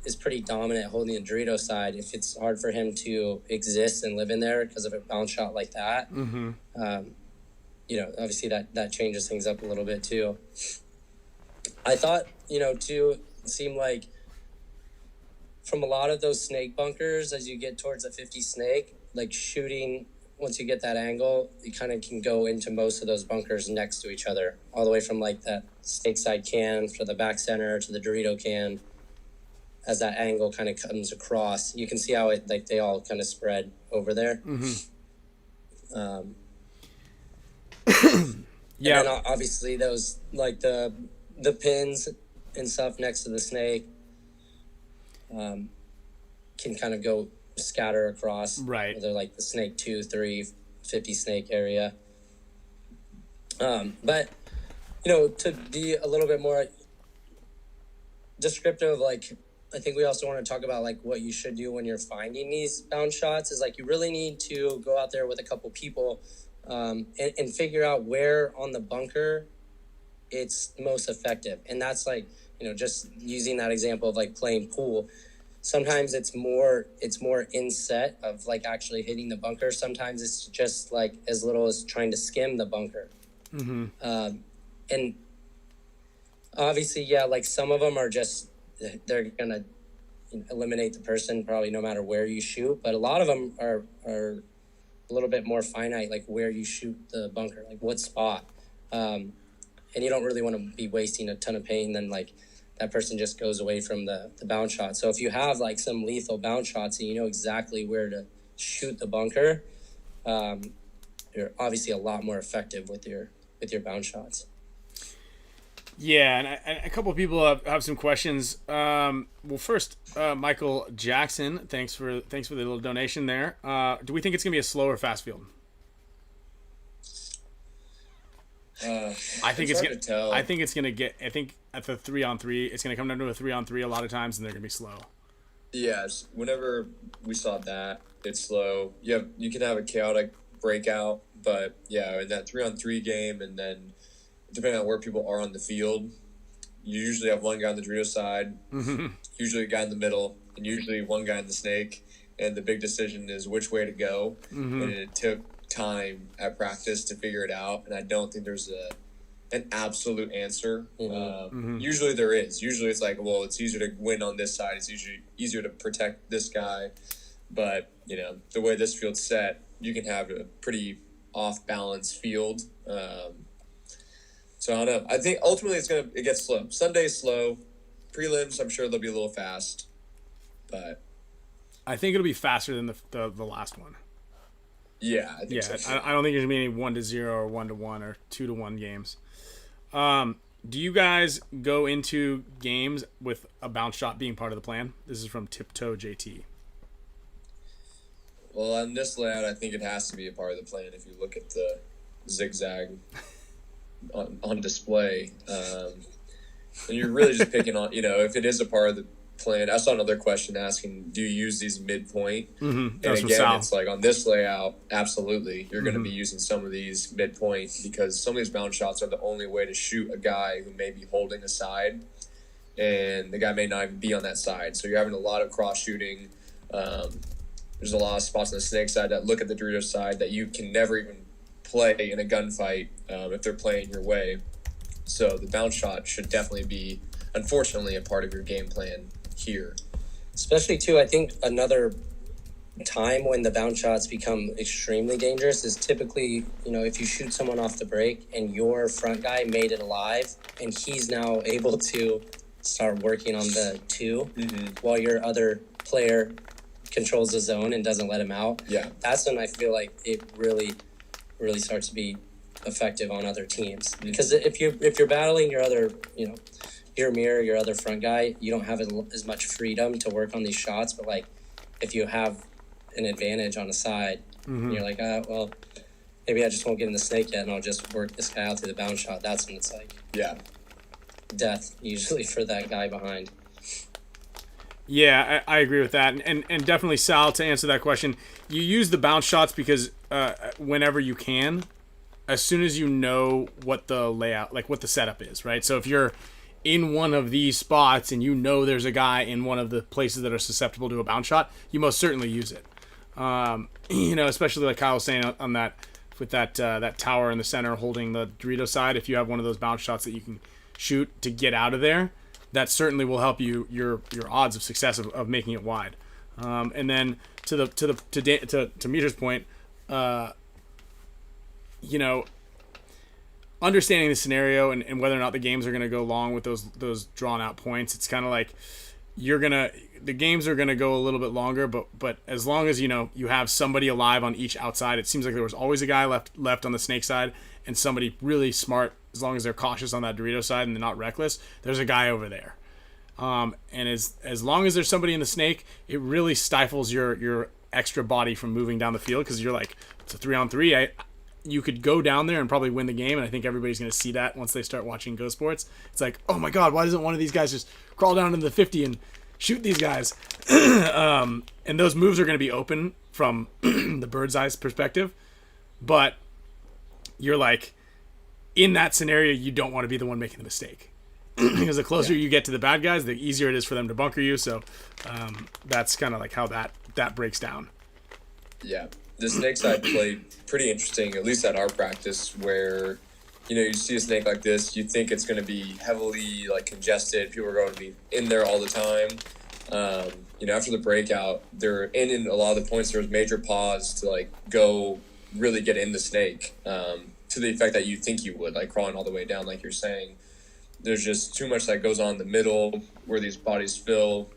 C: is pretty dominant holding the Dorito side, if it's hard for him to exist and live in there because of a bounce shot like that, you know, obviously that changes things up a little bit too. I thought, you know, too, it seemed like from a lot of those snake bunkers, as you get towards the 50 snake, like shooting, once you get that angle, you kind of can go into most of those bunkers next to each other, all the way from like that snake side can to the back center to the Dorito can. As that angle kind of comes across, you can see how it, like, they all kind of spread over there. Yeah. And then obviously those, like the pins and stuff next to the snake can kind of go scatter across.
A: Right.
C: They're like the snake 2, 3, 50 snake area. But, you know, to be a little bit more descriptive, like, I think we also want to talk about like what you should do when you're finding these bounce shots. Is like you really need to go out there with a couple people and figure out where on the bunker it's most effective. And that's like, you know, just using that example of like playing pool. Sometimes it's more in set of like actually hitting the bunker. Sometimes it's just like as little as trying to skim the bunker. And obviously, yeah, like some of them are just, they're gonna eliminate the person probably no matter where you shoot. But a lot of them are a little bit more finite, like where you shoot the bunker, like what spot. And you don't really want to be wasting a ton of paint, and then like that person just goes away from the bounce shot. So if you have like some lethal bounce shots and you know exactly where to shoot the bunker, you're obviously a lot more effective with your bounce shots.
A: Yeah, and a couple of people have some questions. Well, first, Michael Jackson, thanks for the little donation there. Do we think it's gonna be a slow or fast field? I think it's gonna.
B: Tell.
A: I think it's gonna get. I think at the 3-on-3, it's gonna come down to a 3-on-3 a lot of times, and they're gonna be slow.
B: Yes, whenever we saw that, it's slow. You can have a chaotic breakout, but yeah, in that 3-on-3 game, and then depending on where people are on the field, you usually have one guy on the Dorito side, usually a guy in the middle, and usually one guy in the snake. And the big decision is which way to go. And it took time at practice to figure it out. And I don't think there's an absolute answer. Usually there is. Usually it's like, well, it's easier to win on this side. It's usually easier to protect this guy. But, the way this field's set, you can have a pretty off-balance field. So I don't know. I think ultimately it gets slow. Sunday's slow. Prelims, I'm sure they'll be a little fast. But
A: I think it'll be faster than the last one.
B: Yeah, I think so.
A: I don't think there's gonna be any 1-0 or 1-1 or 2-1 games. Do you guys go into games with a bounce shot being part of the plan? This is from Tiptoe JT.
B: Well, on this layout, I think it has to be a part of the plan if you look at the zigzag on display. And you're really just picking on, if it is a part of the plan. I saw another question asking, do you use these midpoint? And again, it's like on this layout, absolutely. You're going to be using some of these midpoint because some of these bounce shots are the only way to shoot a guy who may be holding a side, and the guy may not even be on that side. So you're having a lot of cross shooting. There's a lot of spots on the snake side that look at the Dorito side that you can never even play in a gunfight if they're playing your way. So the bounce shot should definitely be, unfortunately, a part of your game plan here.
C: Especially, too, I think another time when the bounce shots become extremely dangerous is typically, if you shoot someone off the break and your front guy made it alive and he's now able to start working on the 2 while your other player controls the zone and doesn't let him out.
B: Yeah.
C: That's when I feel like it really, really starts to be effective on other teams. Because if you're battling your other, your mirror, your other front guy, you don't have as much freedom to work on these shots. But like, if you have an advantage on a side, and you're like, well, maybe I just won't get in the snake yet, and I'll just work this guy out through the bounce shot. That's when it's like, death usually for that guy behind.
A: Yeah, I agree with that, and definitely, Sal, to answer that question, you use the bounce shots because whenever you can, as soon as you know what the layout, like what the setup is, right? So if you're in one of these spots and there's a guy in one of the places that are susceptible to a bounce shot, you most certainly use it. Especially like Kyle was saying on that, with that tower in the center holding the Dorito side, if you have one of those bounce shots that you can shoot to get out of there, that certainly will help your odds of success of making it wide. And then to Meter's point, understanding the scenario and whether or not the games are going to go long with those drawn out points, it's kind of like the games are going to go a little bit longer, but as long as you have somebody alive on each outside, it seems like there was always a guy left on the snake side and somebody really smart. As long as they're cautious on that Dorito side and they're not reckless, there's a guy over there. And as long as there's somebody in the snake, it really stifles your extra body from moving down the field because you're like, it's a 3-on-3. You could go down there and probably win the game, and I think everybody's going to see that once they start watching Go Sports. It's like, oh my God, why doesn't one of these guys just crawl down into the 50 and shoot these guys? And those moves are going to be open from the bird's eye perspective, but you're like, in that scenario, you don't want to be the one making the mistake because the closer you get to the bad guys, the easier it is for them to bunker you. So that's kind of like how that breaks down.
B: Yeah. The snake side played pretty interesting, at least at our practice, where you see a snake like this, you think it's going to be heavily like congested. People are going to be in there all the time. After the breakout, they're in a lot of the points. There was major pause to like go really get in the snake, to the effect that you think you would, like crawling all the way down, like you're saying. There's just too much that goes on in the middle where these bodies fill.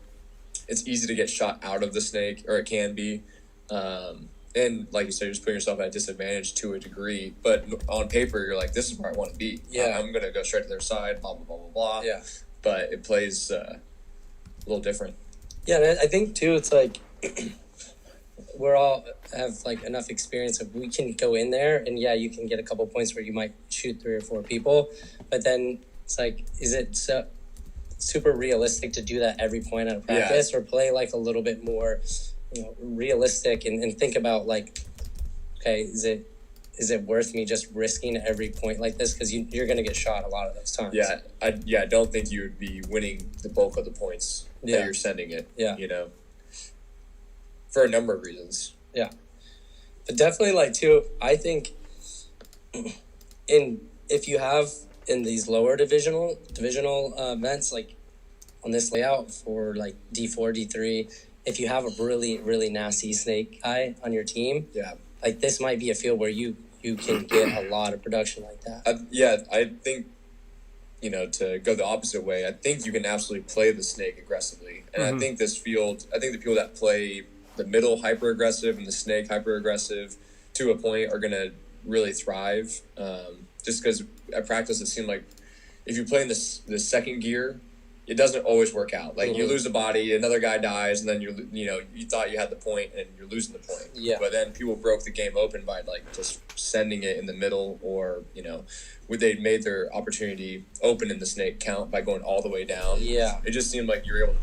B: It's easy to get shot out of the snake, or it can be. And like you said, you're just putting yourself at a disadvantage to a degree. But on paper, you're like, this is where I want to be.
C: Yeah.
B: I'm going to go straight to their side, blah, blah, blah, blah, blah.
C: Yeah.
B: But it plays a little different.
C: Yeah, and I think, too, it's like we're all have, like, enough experience of we can go in there, and, yeah, you can get a couple points where you might shoot 3 or 4 people. But then it's like, is it super realistic to do that every point out of practice, or play, like, a little bit more realistic and think about like, okay, is it worth me just risking every point like this, because you're going to get shot a lot of those times.
B: I don't think you would be winning the bulk of the points that you're sending it. For a number of reasons. But
C: definitely, like, too, I think if you have in these lower divisional events, like on this layout for like D4 D3, if you have a really, really nasty snake guy on your team, like this might be a field where you can get a lot of production like that.
B: I think, to go the opposite way, I think you can absolutely play the snake aggressively. And I think the people that play the middle hyper-aggressive and the snake hyper-aggressive to a point are going to really thrive. Just because at practice it seemed like if you play in the second gear, it doesn't always work out. Like you lose a body, another guy dies, and then you thought you had the point and you're losing the point.
C: Yeah.
B: But then people broke the game open by like just sending it in the middle, or they made their opportunity open in the snake count by going all the way down.
C: Yeah.
B: It just seemed like you were able to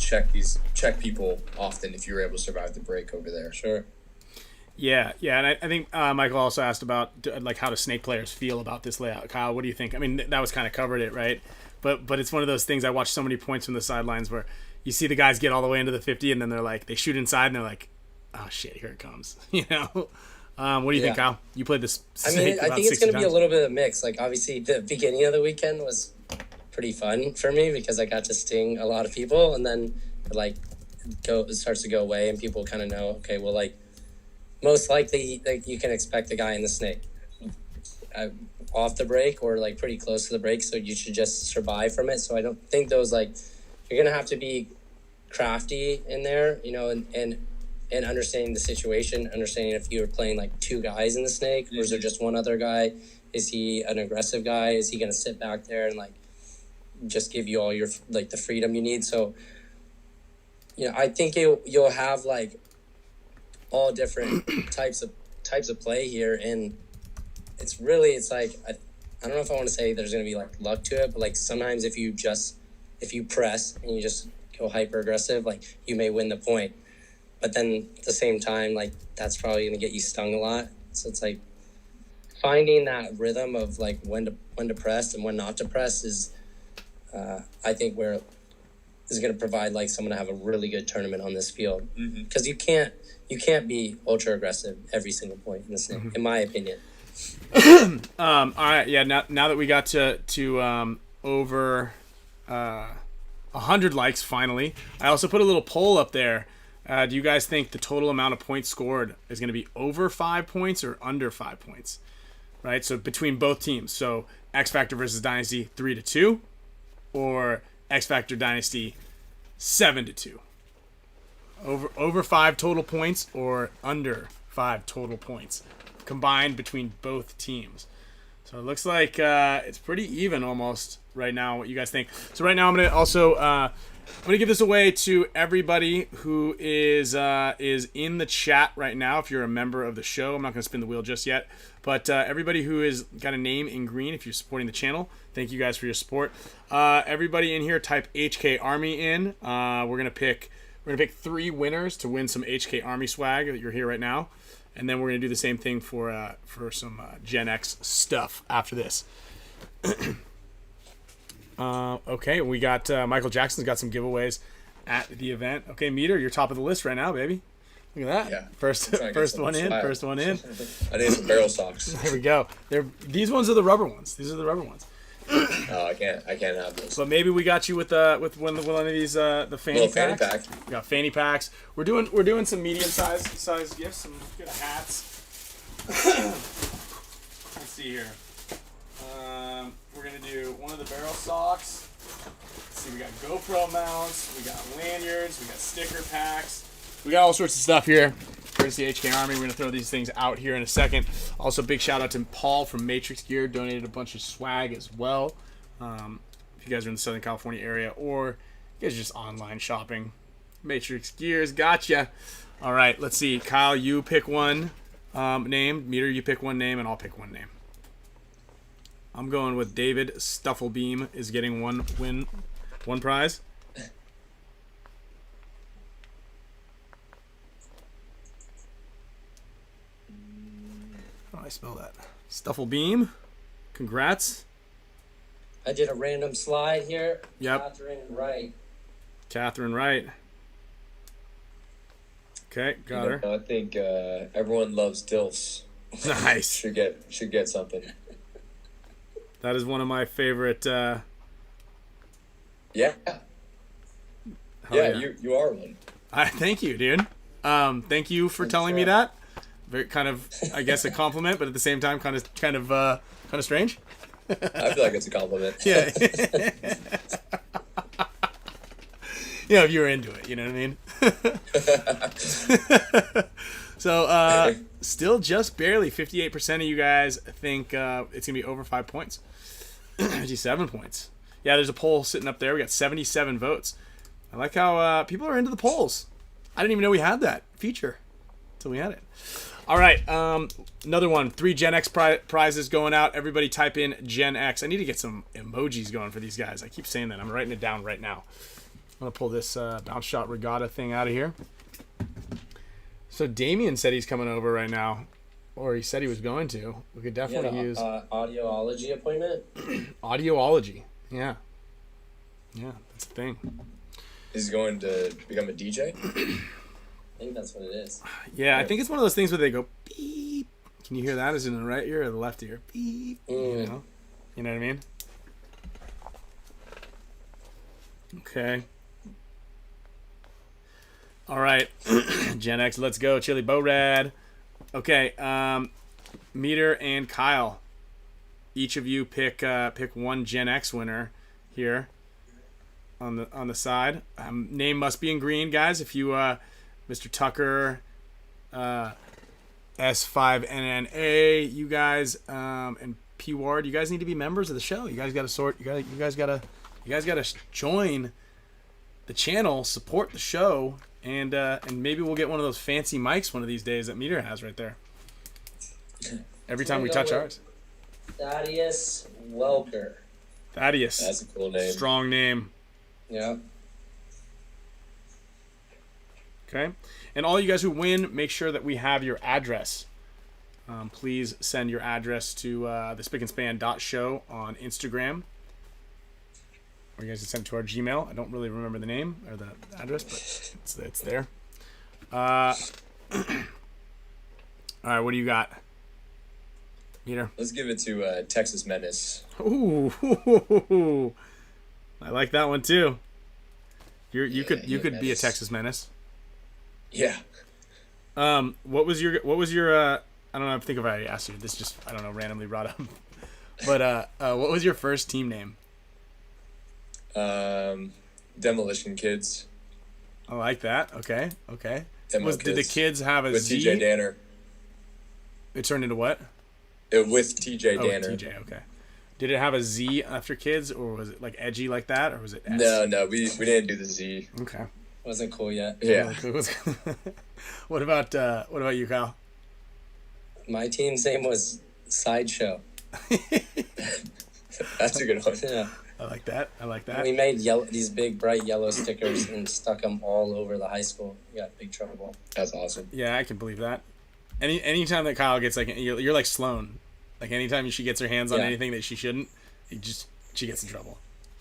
B: check people often if you were able to survive the break over there.
C: Sure.
A: Yeah, and I think Michael also asked about like how do snake players feel about this layout. Kyle, what do you think? I mean, that was kind of covered it, right? But it's one of those things. I watch so many points from the sidelines where you see the guys get all the way into the 50, and then they're like, they shoot inside, and they're like, oh shit, here it comes. What do you think, Kyle? You played this snake
C: I
A: about
C: think it's going to be a
A: times.
C: little bit of a mix. Like, obviously, the beginning of the weekend was pretty fun for me because I got to sting a lot of people, and then it starts to go away, and people kind of know, okay, well, like, most likely you can expect the guy in the snake off the break or like pretty close to the break, so you should just survive from it. So I don't think those, like, you're gonna have to be crafty in there, and understanding the situation, understanding if you're playing like 2 guys in the snake, or is there just one other guy? Is he an aggressive guy? Is he gonna sit back there and like just give you all your like the freedom you need? So I think you'll have like all different types of play here, and it's like I don't know if I want to say there's going to be like luck to it, but like sometimes if you press and you just go hyper aggressive, like you may win the point, but then at the same time, like that's probably going to get you stung a lot. So it's like finding that rhythm of like when to press and when not to press is I think where is going to provide like someone to have a really good tournament on this field, because you can't be ultra aggressive every single point in the snake, in my opinion.
A: All right, yeah. Now that we got to over 100 likes finally, I also put a little poll up there. Do you guys think the total amount of points scored is going to be over 5 points or under 5 points? Right, so between both teams. So X Factor versus Dynasty 3-2, or X Factor Dynasty 7-2. Over 5 total points or under 5 total points combined between both teams. So it looks like it's pretty even almost right now. What you guys think? So right now I'm gonna give this away to everybody who is in the chat right now. If you're a member of the show, I'm not gonna spin the wheel just yet, but everybody who is got a name in green, if you're supporting the channel, thank you guys for your support. Everybody in here, type HK Army in. We're gonna pick 3 winners to win some HK Army swag that you're here right now. And then we're going to do the same thing for some Gen X stuff after this. Okay, we got Michael Jackson's got some giveaways at the event. Okay, Meter, you're top of the list right now, baby. Look at that.
B: Yeah.
A: First one in. First one in.
B: I need some barrel socks.
A: There we go. These ones are the rubber ones. These are the rubber ones.
B: Oh, I can't have this.
A: But maybe we got you with one of these the fanny packs.
B: Fanny pack.
A: We got fanny packs. We're doing some medium size gifts, some good hats. Let's see here. We're gonna do one of the barrel socks. Let's see, we got GoPro mounts, we got lanyards, we got sticker packs, we got all sorts of stuff here. Courtesy HK Army. We're gonna throw these things out here in a second. Also, big shout out to Paul from Matrix Gear, donated a bunch of swag as well. If you guys are in the Southern California area, or you guys are just online shopping, Matrix Gears, gotcha. All right, let's see. Kyle, you pick one name. Meter, you pick one name, and I'll pick one name. I'm going with David Stufflebeam is getting one prize. How do I spell that? Stufflebeam. Congrats.
C: I did a random slide here.
A: Yep.
C: Catherine Wright.
A: Okay, got her.
B: I think everyone loves DILFs.
A: Nice.
B: Should get something.
A: That is one of my favorite.
B: Yeah.
A: Yeah.
B: You are one.
A: Thank you, dude. Thank you for telling me that. Very kind of, I guess, a compliment, but at the same time, kind of strange.
B: I feel like it's a compliment.
A: Yeah. If you were into it, you know what I mean? So, still just barely 58% of you guys think it's going to be over 5 points. 57 points. Yeah, there's a poll sitting up there. We got 77 votes. I like how people are into the polls. I didn't even know we had that feature until we had it. All right, another one. 3 Gen X prizes going out. Everybody type in Gen X. I need to get some emojis going for these guys. I keep saying that. I'm writing it down right now. I'm going to pull this bounce shot regatta thing out of here. So Damien said he's coming over right now, or he said he was going to. We could definitely use
C: audiology appointment.
A: Audiology, yeah, that's the thing.
B: Is he going to become a DJ?
C: I think that's what it is.
A: Yeah, I think it's one of those things where they go beep. Can you hear that? Is it in the right ear or the left ear? Beep. You know what I mean? Okay. All right, Gen X, let's go. Chili Bo-Rad. Okay, Meter and Kyle. Each of you pick one Gen X winner here on the side. Name must be in green, guys. If you Mr. Tucker, S5NNA, you guys, and P Ward, you guys need to be members of the show. You guys got to sort. You guys got to join the channel, support the show. And maybe we'll get one of those fancy mics one of these days that Meter has right there. Every time we touch ours.
C: Thaddeus Welker.
A: Thaddeus.
B: That's a cool name.
A: Strong name.
C: Yeah.
A: Okay. And all you guys who win, make sure that we have your address. Please send your address to the spickandspan.show on Instagram. Or you guys can send it to our Gmail. I don't really remember the name or the address, but it's there. All right, what do you got, Peter?
B: Let's give it to Texas Menace.
A: Ooh, I like that one too. You could be a Texas Menace.
B: Yeah.
A: What was your I don't know. I think if I asked you this, just I don't know, randomly brought up. But what was your first team name?
B: Demolition Kids.
A: I like that. Okay.
B: Did
A: the kids have a
B: with
A: Z?
B: TJ Danner?
A: It turned into what?
B: With TJ Danner.
A: TJ. Okay. Did it have a Z after kids, or was it like edgy like that, or was it S?
B: No, we didn't do the Z.
A: Okay.
C: Wasn't cool yet.
B: Yeah.
A: What about you, Kyle?
C: My team's name was Sideshow.
B: That's a good one.
C: Yeah.
A: I like that.
C: We made these big bright yellow stickers and stuck them all over the high school. We got in big trouble.
B: That's awesome.
A: Yeah, I can believe that. Anytime that Kyle gets you're like Sloan. Like anytime she gets her hands on anything that she shouldn't, she gets in trouble.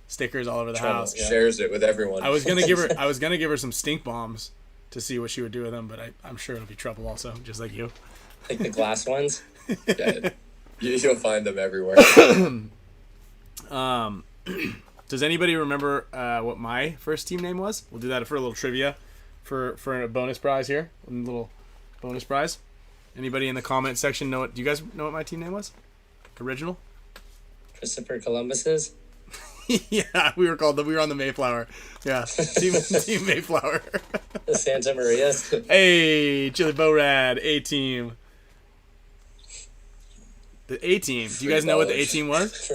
A: Stickers all over the house.
B: Yeah. Shares it with everyone.
A: I was gonna give her some stink bombs, to see what she would do with them, but I'm sure it'll be trouble also, just like you.
C: Like the glass ones.
B: Yeah, you'll find them everywhere.
A: Does anybody remember what my first team name was? We'll do that for a little trivia for a bonus prize here. A little bonus prize. Anybody in the comment section know what? Do you guys know what my team name was? Original?
C: Christopher Columbus's.
A: Yeah, we were on the Mayflower. Yeah, team Mayflower.
C: The Santa Marias.
A: Hey, Chili Bo-Rad, A-Team. The A-Team. Do you guys know what the A-Team was?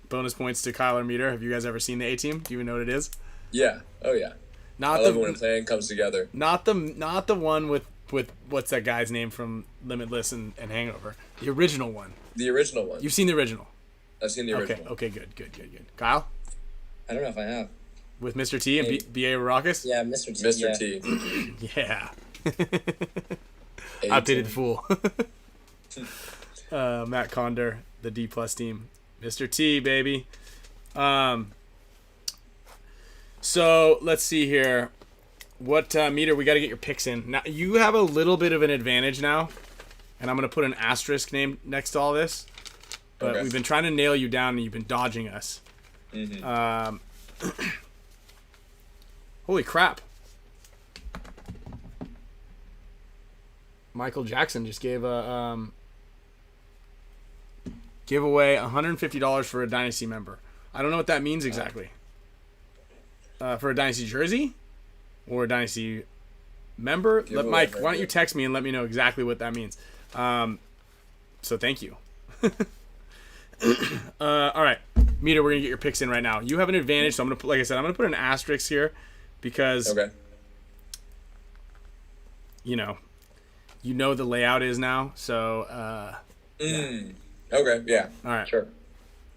A: Bonus points to Kyle or Meter. Have you guys ever seen the A-Team? Do you even know what it is?
B: Yeah. Oh yeah. I love it when a plan comes together.
A: Not the one with what's that guy's name from Limitless and Hangover? The original one.
B: The original one.
A: You've seen the original.
B: I've seen the original.
A: Okay, good. Kyle?
C: I don't know if I have.
A: With Mr. T and B.A. Baracus?
C: Yeah, Mr. T.
B: Mr.
C: Yeah.
B: T.
A: Yeah. Outdated fool. Matt Condor, the D+ team. Mr. T, baby. So let's see here. What Meter? We got to get your picks in. Now you have a little bit of an advantage now, and I'm gonna put an asterisk name next to all this. But
B: Okay.
A: we've been trying to nail you down, and you've been dodging us.
B: Mm-hmm.
A: Holy crap! Michael Jackson just gave away $150 for a Dynasty member. I don't know what that means exactly. For a Dynasty jersey or a Dynasty member? Mike, why don't you text me and let me know exactly what that means? So thank you. All right, Meter, we're gonna get your picks in right now. You have an advantage, so I'm gonna put an asterisk here because you know the layout is now. So
B: Okay. Yeah.
A: all right.
B: Sure.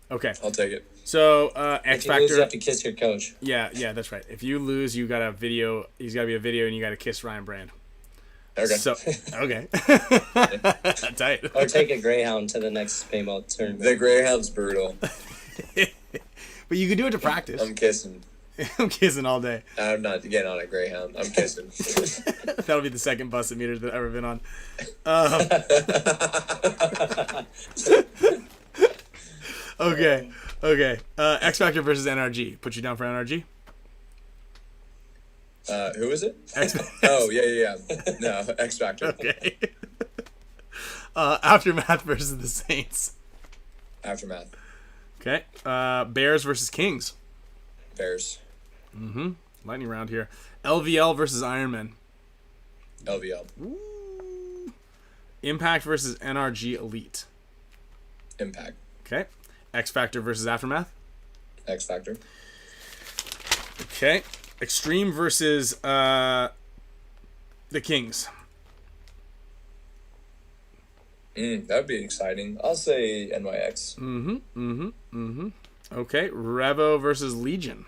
A: Okay.
B: I'll take it.
A: So X
C: If you lose, you
A: Factor.
C: have to kiss your coach.
A: Yeah, that's right. If you lose, you got a video. He's got to be a video, and you got to kiss Ryan Brand.
B: Okay.
A: So okay. Tight.
C: Or take a Greyhound to the next paintball tournament.
B: The Greyhound's brutal.
A: But you can do it to practice.
B: I'm kissing.
A: I'm kissing all day.
B: I'm not getting on a Greyhound. I'm kissing.
A: That'll be the second busted Meters that I've ever been on. Okay. X Factor versus NRG. Put you down for NRG.
B: Who is it?
A: X-
B: Oh yeah. No, X Factor.
A: Okay. Aftermath versus the Saints.
B: Aftermath.
A: Okay. Bears versus Kings.
B: Bears.
A: Lightning round here. LVL versus Ironman.
B: LVL.
A: Ooh. Impact versus NRG Elite.
B: Impact.
A: Okay. X Factor versus Aftermath.
B: X Factor.
A: Okay. Extreme versus the Kings.
B: That would be exciting. I'll say NYX.
A: Okay. Revo versus Legion.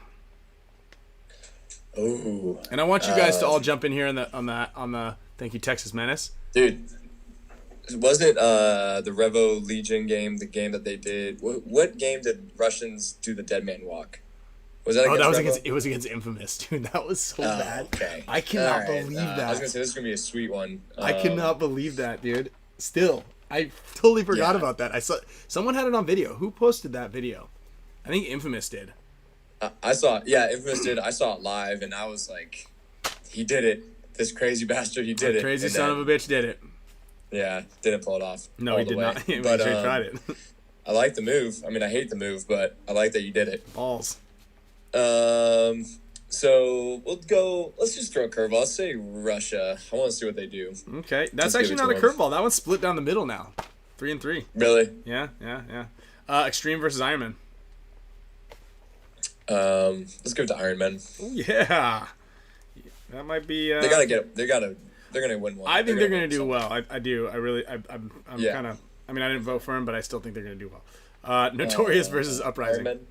B: Ooh.
A: And I want you guys to all jump in here on the thank you Texas Menace.
B: Dude, wasn't the Revo Legion game the game that they did? What game did Russians do the Dead Man Walk? Was that against Revo?
A: It was against Infamous, dude. That was so bad.
B: Okay.
A: I cannot
B: All right.
A: believe that.
B: I was gonna say this is gonna be a sweet one.
A: I cannot believe that, dude. Still, I totally forgot about that. I saw someone had it on video. Who posted that video? I think Infamous did.
B: I saw it. Yeah, Infamous did. I saw it live, and I was like, he did it. This crazy bastard, he did it.
A: Crazy
B: And
A: son
B: then,
A: of a bitch did it.
B: Yeah, didn't pull it off.
A: No,
B: all
A: he
B: the
A: did
B: way.
A: not. He
B: But
A: straight tried it.
B: I like the move. I mean, I hate the move, but I like that you did it.
A: Balls.
B: So let's just throw a curveball. Let's say Russia. I want to see what they do.
A: Okay, that's
B: Let's give
A: actually
B: it
A: not a
B: to 'em.
A: curveball. That one's split down the middle now. 3-3.
B: Really?
A: Yeah. Extreme versus Ironman.
B: Let's give it to Iron Man.
A: Oh yeah. That might be.
B: They gotta get. They're gonna win one.
A: I think they're gonna
B: win
A: do
B: something.
A: well. I do. I really. I'm
B: Yeah.
A: kind of. I mean, I didn't vote for him, but I still think they're gonna do well. Notorious versus Uprising.
B: Iron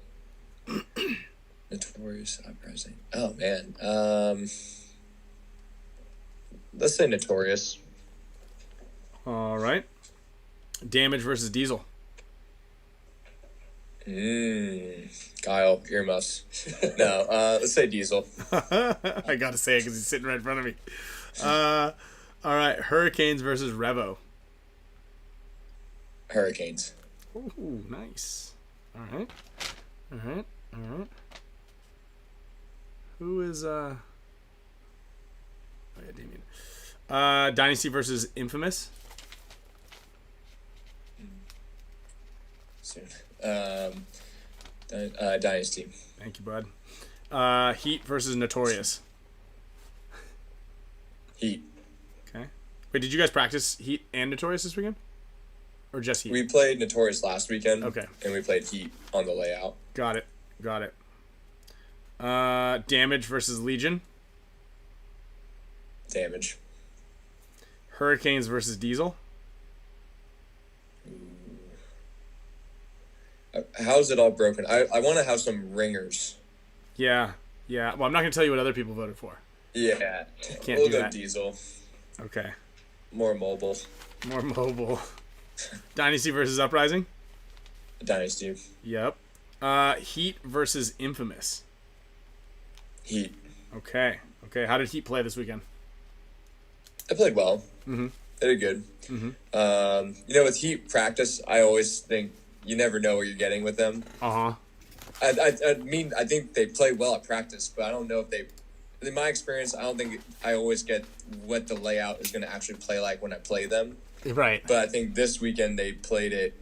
B: Man. Notorious Uprising. Oh man. Let's say Notorious.
A: All right. Damage versus Diesel.
B: Kyle, earmuffs. No, let's say Diesel.
A: I gotta say it because he's sitting right in front of me. All right, Hurricanes versus Revo.
B: Hurricanes.
A: Ooh, nice. All right. Who is Oh yeah, Damien. Dynasty versus Infamous.
B: Soon. Dynasty.
A: Thank you, bud. Heat versus Notorious.
B: Heat.
A: Okay. Wait, did you guys practice Heat and Notorious this weekend? Or just Heat?
B: We played Notorious last weekend.
A: Okay.
B: And we played Heat on the layout.
A: Got it. Damage versus Legion.
B: Damage.
A: Hurricanes versus Diesel.
B: How's it all broken? I want to have some ringers.
A: Yeah. Well, I'm not going to tell you what other people voted for.
B: Yeah.
A: Can't
B: we'll
A: do
B: go
A: that.
B: Diesel.
A: Okay.
B: More mobile.
A: Dynasty versus Uprising.
B: Dynasty.
A: Yep. Heat versus Infamous.
B: Heat.
A: Okay. How did Heat play this weekend?
B: I played well.
A: Mm-hmm.
B: They did good. Mm-hmm. With Heat practice, I always think you never know what you're getting with them.
A: Uh-huh.
B: I think they play well at practice, but I don't know if they... In my experience, I don't think I always get what the layout is going to actually play like when I play them.
A: Right.
B: But I think this weekend they played it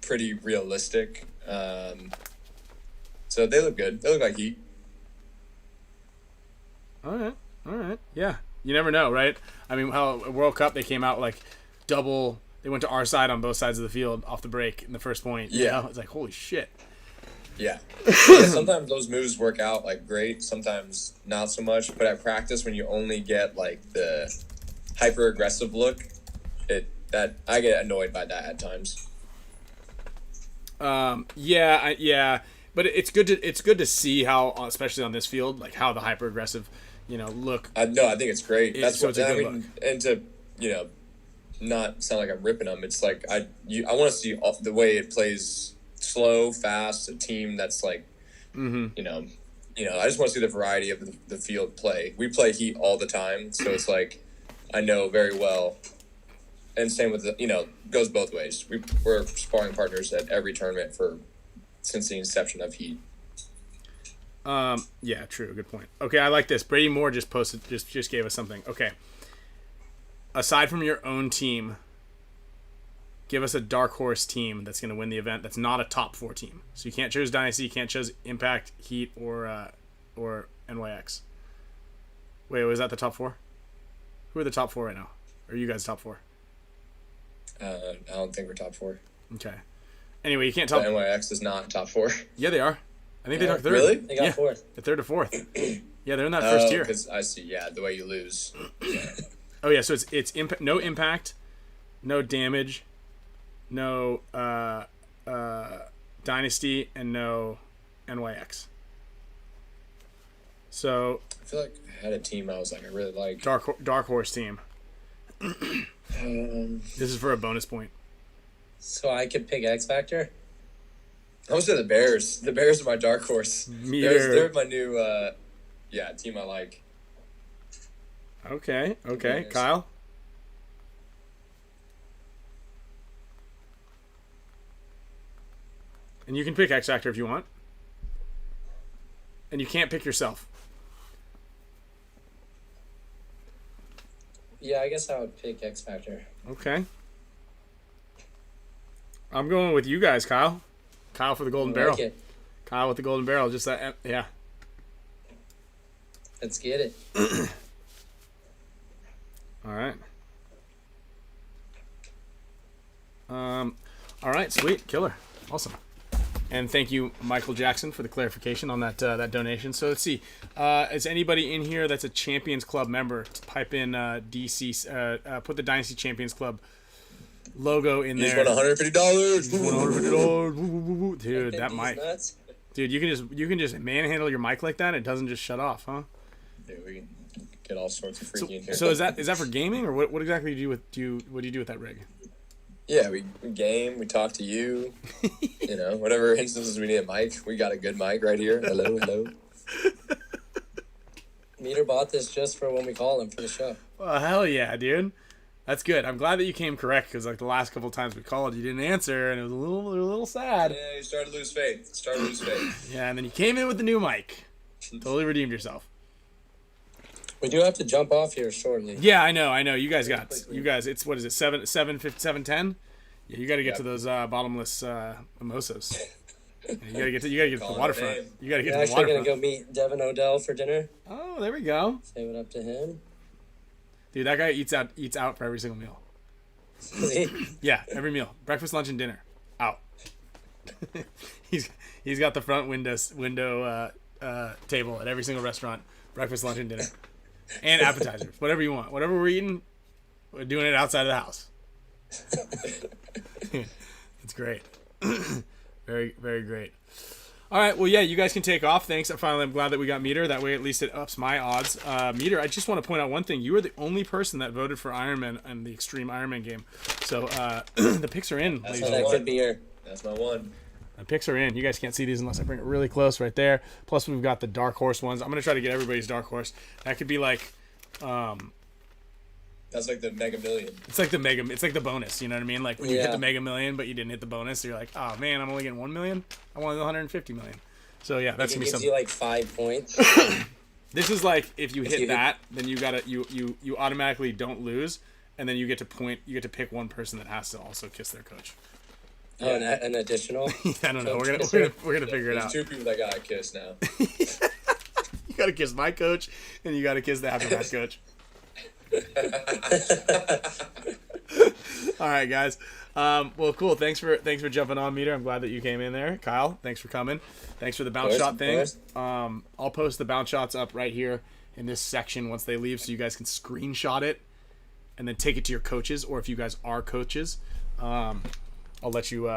B: pretty realistic. So they look good. They look like Heat.
A: All right. Yeah. You never know, right? I mean, how World Cup, they came out like double... They went to our side on both sides of the field off the break in the first point.
B: Yeah.
A: It's like, holy shit.
B: Yeah. Sometimes those moves work out like great. Sometimes not so much. But at practice, when you only get like the hyper aggressive look, I get annoyed by that at times.
A: Yeah. But it's good to see how, especially on this field, like how the hyper aggressive, look.
B: No, I think it's great. That's
A: so
B: what
A: it's a
B: I
A: good
B: mean. And to not sound like I'm ripping them. It's like I want to see the way it plays slow, fast. A team that's like, I just want to see the variety of the field play. We play Heat all the time, so it's like I know very well. And same with goes both ways. We're sparring partners at every tournament since the inception of Heat.
A: Yeah, true. Good point. Okay, I like this. Brady Moore just gave us something. Okay. Aside from your own team, give us a dark horse team that's going to win the event that's not a top 4 team. So you can't choose Dynasty, you can't choose Impact, Heat, or NYX. Wait, was that the top 4? Who are the top 4 right now? Are you guys top 4?
B: I don't think we're top 4.
A: Okay. Anyway, you can't tell.
B: NYX is not top 4.
A: Yeah, they are. I think they're third.
B: Really?
C: They got fourth.
A: They're third or fourth. Yeah, they're in that first tier.
B: Because I see, the way you lose. Yeah.
A: Oh yeah, so it's no impact, no damage, no Dynasty, and no NYX. So
B: I feel like I had a team I was like I really like.
A: Dark horse team. This is for a bonus point.
C: So I could pick X Factor?
B: I would say the Bears. The Bears are my dark horse. They're my new team I like.
A: Okay. Kyle? And you can pick X Factor if you want. And you can't pick yourself.
C: Yeah, I guess I would pick X Factor.
A: Okay. I'm going with you guys, Kyle. Kyle for the golden barrel.
C: It.
A: Kyle with the golden barrel. Just that, yeah.
C: Let's get it.
A: All right. All right, sweet, killer, awesome. And thank you, Michael Jackson, for the clarification on that donation. So let's see. Is anybody in here that's a Champions Club member? Pipe in DC. Put the Dynasty Champions Club logo in there.
B: He's won $150.
A: $150. Dude, that mic.
C: Nuts.
A: Dude, you can just manhandle your mic like that. It doesn't just shut off, huh?
B: Dude, we can get all sorts of freaky in here.
A: So is that for gaming, or what exactly do you do with that rig?
B: Yeah, we game, we talk to you. You know, whatever instances we need a mic, we got a good mic right here. Hello, hello.
C: Meter bought this just for when we call him for the show.
A: Oh, hell yeah, dude. That's good. I'm glad that you came correct because like the last couple of times we called, you didn't answer, and it was a little sad.
B: Yeah, you started to lose faith.
A: Yeah, and then you came in with the new mic. Totally redeemed yourself.
C: We do have to jump off here shortly.
A: Yeah, I know. You guys, it's, what is it, 7:10? Yeah, you got to get to those bottomless mimosas. You got to get to the waterfront. You got to get
C: We're
A: to the
C: actually
A: waterfront.
C: going to go meet Devin Odell for dinner.
A: Oh, there we go.
C: Say what up to him.
A: Dude, that guy eats out for every single meal. Yeah, every meal. Breakfast, lunch, and dinner. Out. he's got the front window table at every single restaurant. Breakfast, lunch, and dinner. And appetizers. Whatever you want. Whatever we're eating, we're doing it outside of the house. It's great. Very, very great. All right, well, yeah, you guys can take off. Thanks. I'm glad that we got Meter. That way, at least it ups my odds. Meter, I just want to point out one thing. You were the only person that voted for Iron Man in the Extreme Iron Man game. So the picks are in.
C: So that could be your...
B: That's my one.
A: The picks are in. You guys can't see these unless I bring it really close right there. Plus, we've got the Dark Horse ones. I'm going to try to get everybody's Dark Horse. That could be like...
B: That's like the Mega Million.
A: It's like the bonus, you know what I mean? Like when you hit the Mega Million, but you didn't hit the bonus, so you're like, oh man, I'm only getting 1 million. I wanted 150 million. So yeah, that's gonna be something.
C: It gives you like 5 points.
A: This is like if you hit that, then you gotta you automatically don't lose, and then you get to pick one person that has to also kiss their coach.
C: Oh, an additional.
A: I don't know. We're gonna figure it out.
B: There's 2 people that gotta kiss now.
A: You gotta kiss my coach, and you gotta kiss the aftermath coach. All right, guys. Well, cool. Thanks for jumping on, Meter. I'm glad that you came in there. Kyle, thanks for coming. Thanks for the bounce shot thing. I'll post the bounce shots up right here in this section once they leave, so you guys can screenshot it and then take it to your coaches, or if you guys are coaches, I'll let you.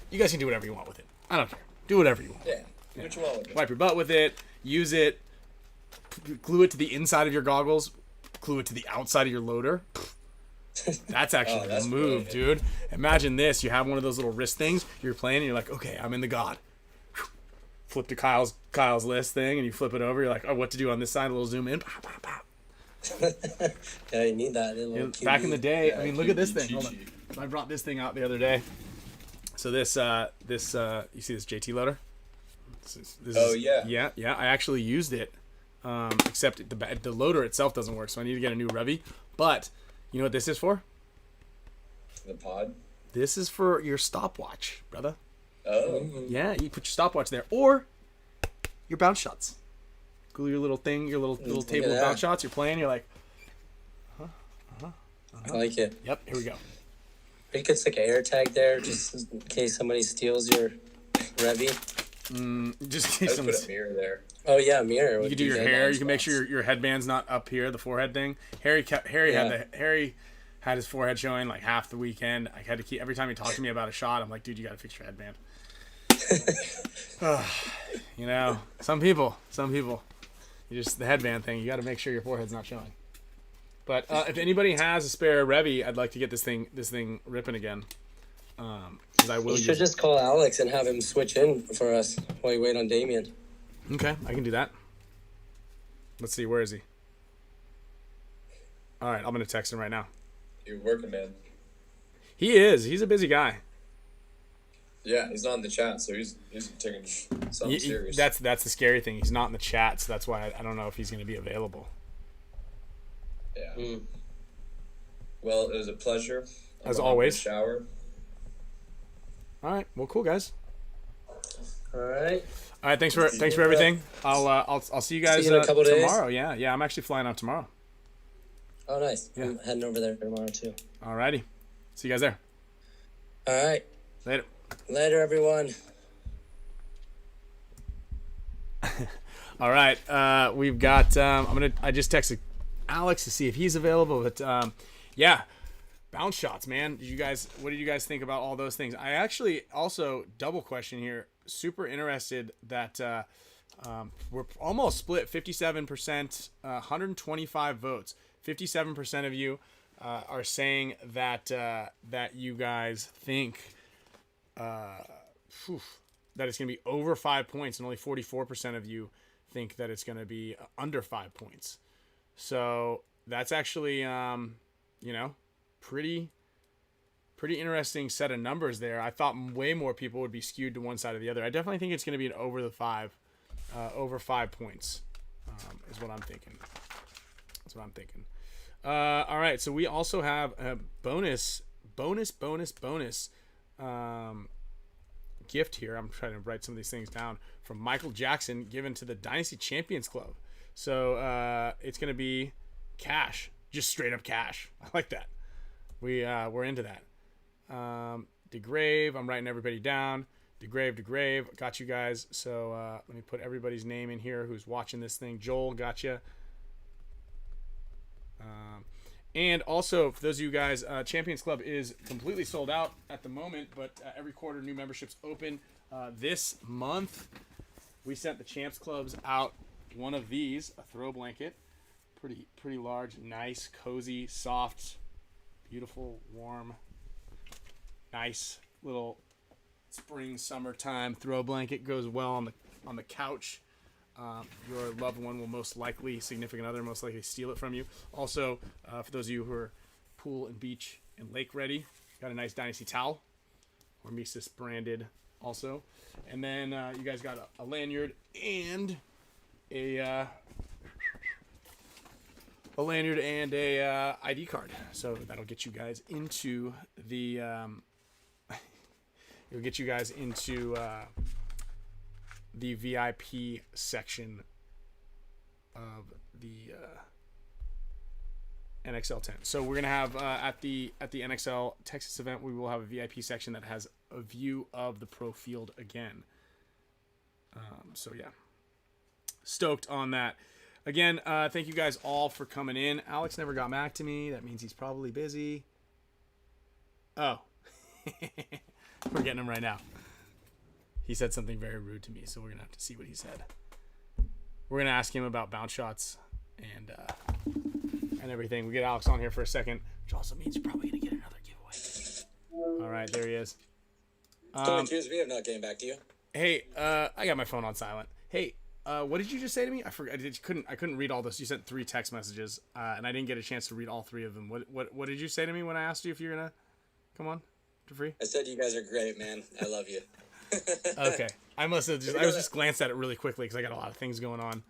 A: You guys can do whatever you want with it. I don't care. Do whatever you want.
B: Yeah. Do what you want with it.
A: Wipe your butt with it. Use it. Glue it to the inside of your goggles. Glue it to the outside of your loader. That's actually the move, dude. Imagine this. You have one of those little wrist things. You're playing and you're like, okay, I'm in the God. Flip to Kyle's list thing and you flip it over. You're like, oh, what to do on this side? A little zoom in.
C: Yeah, you need that.
A: Back in the day, I mean, look at this thing. Hold on. I brought this thing out the other day. So this you see this JT loader? Yeah. I actually used it. Except the loader itself doesn't work, so I need to get a new Revy. But you know what this is for?
B: The pod?
A: This is for your stopwatch, brother.
B: Oh.
A: Yeah, you put your stopwatch there, or your bounce shots. Glue your little thing, your little table of bounce shots. You're playing. You're like,
C: I like it.
A: Yep. Here we go.
C: You could stick an air tag there, just in case somebody steals your Revy.
A: Just in case
B: put a mirror there.
C: Oh yeah, mirror.
A: You can do your hair. You can make sure your headband's not up here, the forehead thing. Harry had his forehead showing like half the weekend. I had to keep every time he talked to me about a shot. I'm like, dude, you got to fix your headband. You know, some people, you just the headband thing. You got to make sure your forehead's not showing. But if anybody has a spare Revy, I'd like to get this thing ripping again. Because I will.
C: You should just call Alex and have him switch in for us while you wait on Damien.
A: Okay, I can do that. Let's see, where is he? All right, I'm gonna text him right now.
B: You're working, man.
A: He is. He's a busy guy.
B: Yeah, he's not in the chat, so he's taking something serious.
A: That's the scary thing. He's not in the chat, so that's why I don't know if he's gonna be available.
B: Yeah. Well, it was a pleasure.
A: As always.
B: Shower.
A: All right. Well, cool, guys.
C: All right.
A: All right. Thanks for everything. I'll see you guys
C: in a couple
A: tomorrow.
C: days.
A: Yeah. I'm actually flying out tomorrow.
C: Oh, nice.
A: Yeah.
C: I'm heading over there tomorrow too.
A: All righty. See you guys there.
C: All right.
A: Later.
C: Later, everyone.
A: All right. We've got. I just texted Alex to see if he's available, but yeah. Bounce shots, man. What did you guys think about all those things? I actually also double question here. Super interested that we're almost split 57%, 125 votes. 57% of you are saying that that you guys think that it's going to be over 5 points, and only 44% of you think that it's going to be under 5 points. So that's actually, pretty interesting set of numbers there. I thought way more people would be skewed to one side or the other. I definitely think it's going to be an over 5 points, is what I'm thinking. That's what I'm thinking. All right, so we also have a bonus gift here. I'm trying to write some of these things down from Michael Jackson, given to the Dynasty Champions Club. So it's going to be cash, just straight up cash. I like that. We're into that. DeGrave, I'm writing everybody down. DeGrave, got you guys. So let me put everybody's name in here who's watching this thing. Joel, got you. And also, for those of you guys, Champions Club is completely sold out at the moment, but every quarter new memberships open. This month, we sent the Champs Clubs out one of these, a throw blanket. Pretty large, nice, cozy, soft, beautiful, warm, nice little spring, summertime throw blanket. Goes well on the couch. Your loved one will most likely, significant other, most likely steal it from you. Also, for those of you who are pool and beach and lake ready, got a nice Dynasty towel, HORMESIS branded also. And then you guys got a lanyard and a ID card. So that'll get you guys into the it'll get you guys into the VIP section of the NXL tent. So we're gonna have at the NXL Texas event, we will have a VIP section that has a view of the pro field again. So yeah, stoked on that. Again, thank you guys all for coming in. Alex never got back to me. That means he's probably busy. Oh, we're getting him right now. He said something very rude to me, so we're going to have to see what he said. We're going to ask him about bounce shots and everything. We get Alex on here for a second, which also means you're probably going to get another giveaway. All right, there he is.
D: Don't accuse me of not getting back to you.
A: Hey, I got my phone on silent. Hey, what did you just say to me? I forgot. I couldn't read all this. You sent 3 text messages, and I didn't get a chance to read all 3 of them. What did you say to me when I asked you if you're going to come on for free?
D: I said you guys are great, man. I love you.
A: Okay, I was just glanced at it really quickly because I got a lot of things going on.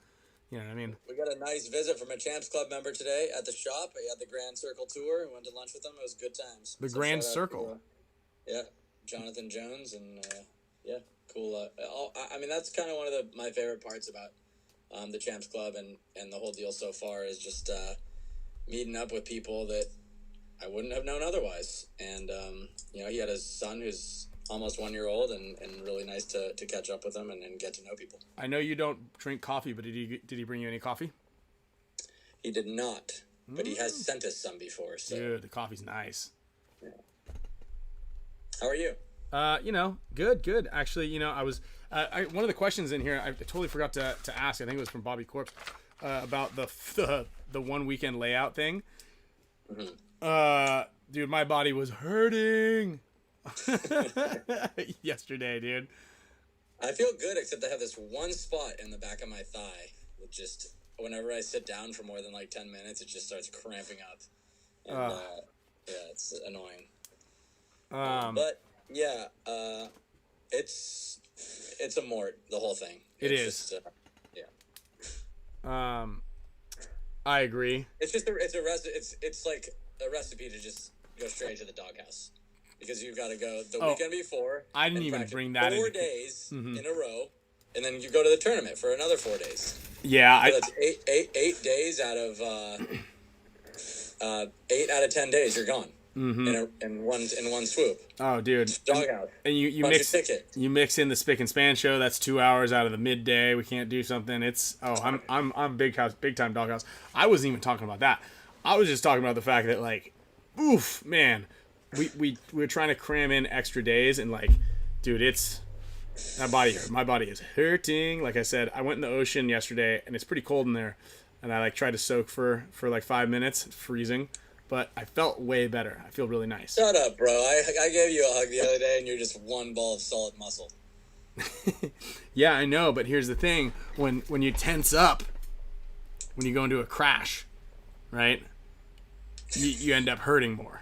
A: You know what I mean?
D: We got a nice visit from a Champs Club member today at the shop. I had the Grand Circle tour. We went to lunch with them. It was good times.
A: The Grand Circle.
D: Yeah, Jonathan Jones and yeah, cool. I mean, that's kind of one of my favorite parts about the Champs Club and the whole deal so far is just meeting up with people that I wouldn't have known otherwise. And he had his son who's almost 1 year old, and really nice to catch up with him and get to know people. I
A: know you don't drink coffee, but did he bring you any coffee?
D: He did not, but he has sent us some before. So.
A: Dude, the coffee's nice.
D: Yeah. How are you?
A: Good. Actually, I was one of the questions in here I totally forgot to ask. I think it was from Bobby Corpse about the 1 weekend layout thing. Mm-hmm. Dude, my body was hurting. Yesterday, dude.
D: I feel good, except I have this one spot in the back of my thigh that just, whenever I sit down for more than like 10 minutes, it just starts cramping up. And, yeah, it's annoying. But yeah, it's a mort, the whole thing.
A: It's just, yeah. I agree.
D: It's like a recipe to just go straight to the doghouse. Because you've got to go the weekend before.
A: I didn't even bring that in.
D: 4 days in a row, and then you go to the tournament for another 4 days.
A: Yeah,
D: so that's eight days out of 8 out of 10 days you're gone in one swoop. Oh, dude, doghouse.
A: And you mix in the Spick and Span show. That's 2 hours out of the midday. We can't do something. I'm big time doghouse. I wasn't even talking about that. I was just talking about the fact that oof, man. We're trying to cram in extra days, and dude, it's my body is hurting. Like I said, I went in the ocean yesterday, and it's pretty cold in there, and I tried to soak for 5 minutes, freezing, but I felt way better. I feel really nice.
D: Shut up, bro. I gave you a hug the other day, and you're just one ball of solid muscle.
A: Yeah, I know, but here's the thing. When you tense up, when you go into a crash, right, you end up hurting more.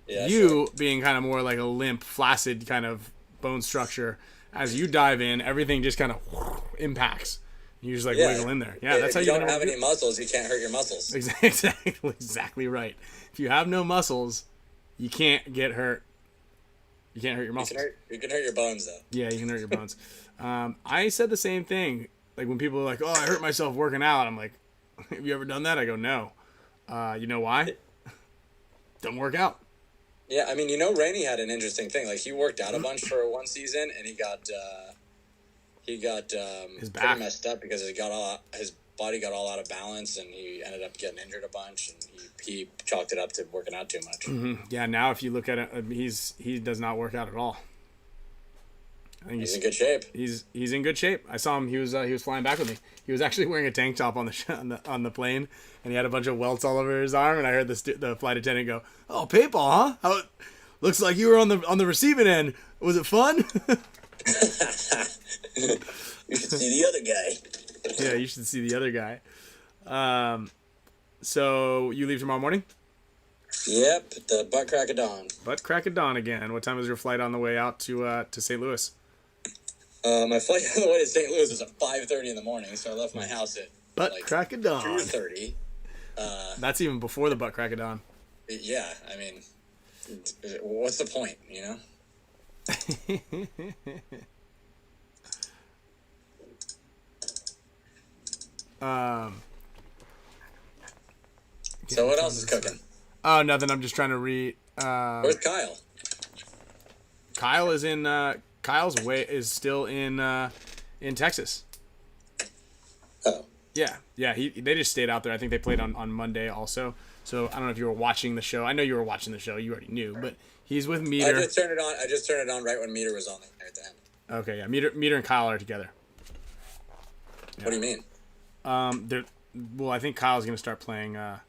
D: Yeah,
A: You being kind of more like a limp, flaccid kind of bone structure, as you dive in, everything just kind of impacts. You just like wiggle in there. Yeah, that's how
D: you
A: you
D: don't have any muscles. You can't hurt your muscles.
A: Exactly right. If you have no muscles, you can't get hurt. You can't hurt your muscles.
D: You can hurt your bones though.
A: Yeah, you can hurt your bones. I said the same thing. Like when people are like, "Oh, I hurt myself working out," I'm like, "Have you ever done that?" I go, "No." You know why? Don't work out.
D: Yeah, I mean, Rainey had an interesting thing. Like he worked out a bunch for one season, and he got
A: His back
D: pretty messed up because his body got all out of balance, and he ended up getting injured a bunch, and he chalked it up to working out too much.
A: Mm-hmm. Yeah, now if you look at it, he does not work out at all. I think
D: he's in good shape.
A: He's in good shape. I saw him. He was flying back with me. He was actually wearing a tank top on the plane, and he had a bunch of welts all over his arm. And I heard the flight attendant go, "Oh, paintball, huh? Looks like you were on the receiving end. Was it fun?"
D: You should see the other guy.
A: Yeah, you should see the other guy. So you leave tomorrow morning?
D: Yep, the butt crack of dawn.
A: Butt crack of dawn again. What time is your flight on the way out to St. Louis?
D: My flight on the way to St. Louis was at 5:30 in the morning, so I left my house at
A: crack of dawn.
D: 2:30.
A: That's even before the butt crack of dawn.
D: Yeah, I mean, what's the point, So what else is cooking?
A: Oh, nothing. I'm just trying to read.
D: Where's Kyle?
A: Kyle is in. Is still in Texas.
D: Oh.
A: Yeah. They just stayed out there. I think they played on Monday also. So I don't know if you were watching the show. I know you were watching the show. You already knew, but he's with Meter.
D: I just turned it on right when Meter was on there at the end.
A: Okay, yeah. Meter and Kyle are together.
D: Yeah. What do you mean?
A: I think Kyle's gonna start playing.
D: I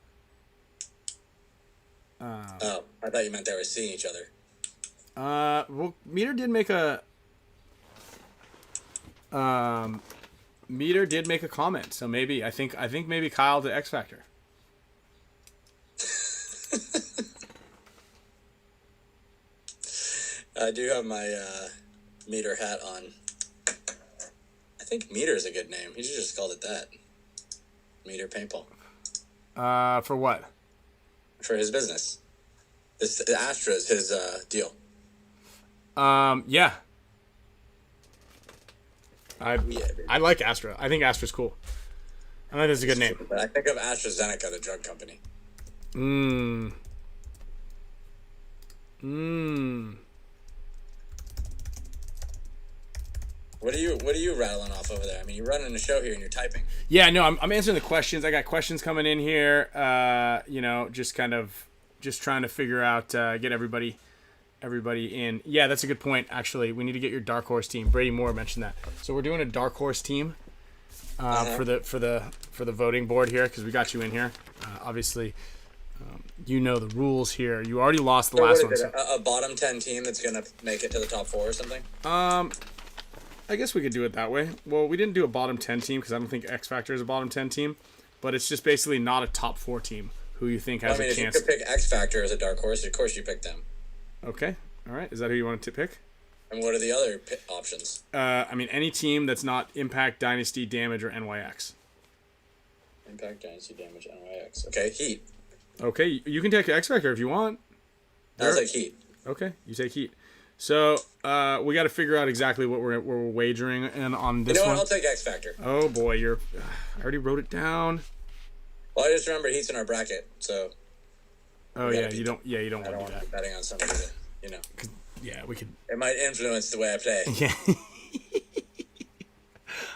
D: thought you meant they were seeing each other.
A: Well, Meter did make a. Meter did make a comment, so maybe I think maybe Kyle to X Factor.
D: I do have my Meter hat on. I think Meter is a good name. He should just called it that. Meter Paintball.
A: For what?
D: For his business. The Astra's his deal.
A: Yeah. I like Astra. I think Astra's cool. I think that's a good name.
D: But I think of AstraZeneca, the drug company. What are you rattling off over there? I mean, you're running a show here and you're typing.
A: Yeah, no, I'm answering the questions. I got questions coming in here. Just trying to figure out, get everybody in. Yeah, that's a good point. Actually, we need to get your dark horse team. Brady Moore mentioned that. So we're doing a dark horse team for the voting board here because we got you in here. Obviously, you know the rules here. You already lost the last one.
D: A bottom 10 team that's gonna make it to the top 4 or something.
A: I guess we could do it that way. Well, we didn't do a bottom 10 team because I don't think X Factor is a bottom 10 team, but it's just basically not a top 4 team who you think has a chance.
D: If you could pick X Factor as a dark horse, of course you pick them.
A: Okay. All right. Is that who you wanted to pick?
D: And what are the other options?
A: Any team that's not Impact, Dynasty, Damage, or NYX.
D: Impact, Dynasty, Damage, NYX. Okay, Heat.
A: Okay, you can take X Factor if you want.
D: I'll take Heat.
A: Okay, you take Heat. So we got to figure out exactly what we're wagering in on this one.
D: I'll take X Factor.
A: Oh boy, I already wrote it down.
D: Well, I just remembered Heat's in our bracket, so.
A: Oh yeah, you don't want to do that.
D: I'm betting on somebody that,
A: Yeah, we could.
D: It might influence the way I play.
A: Yeah.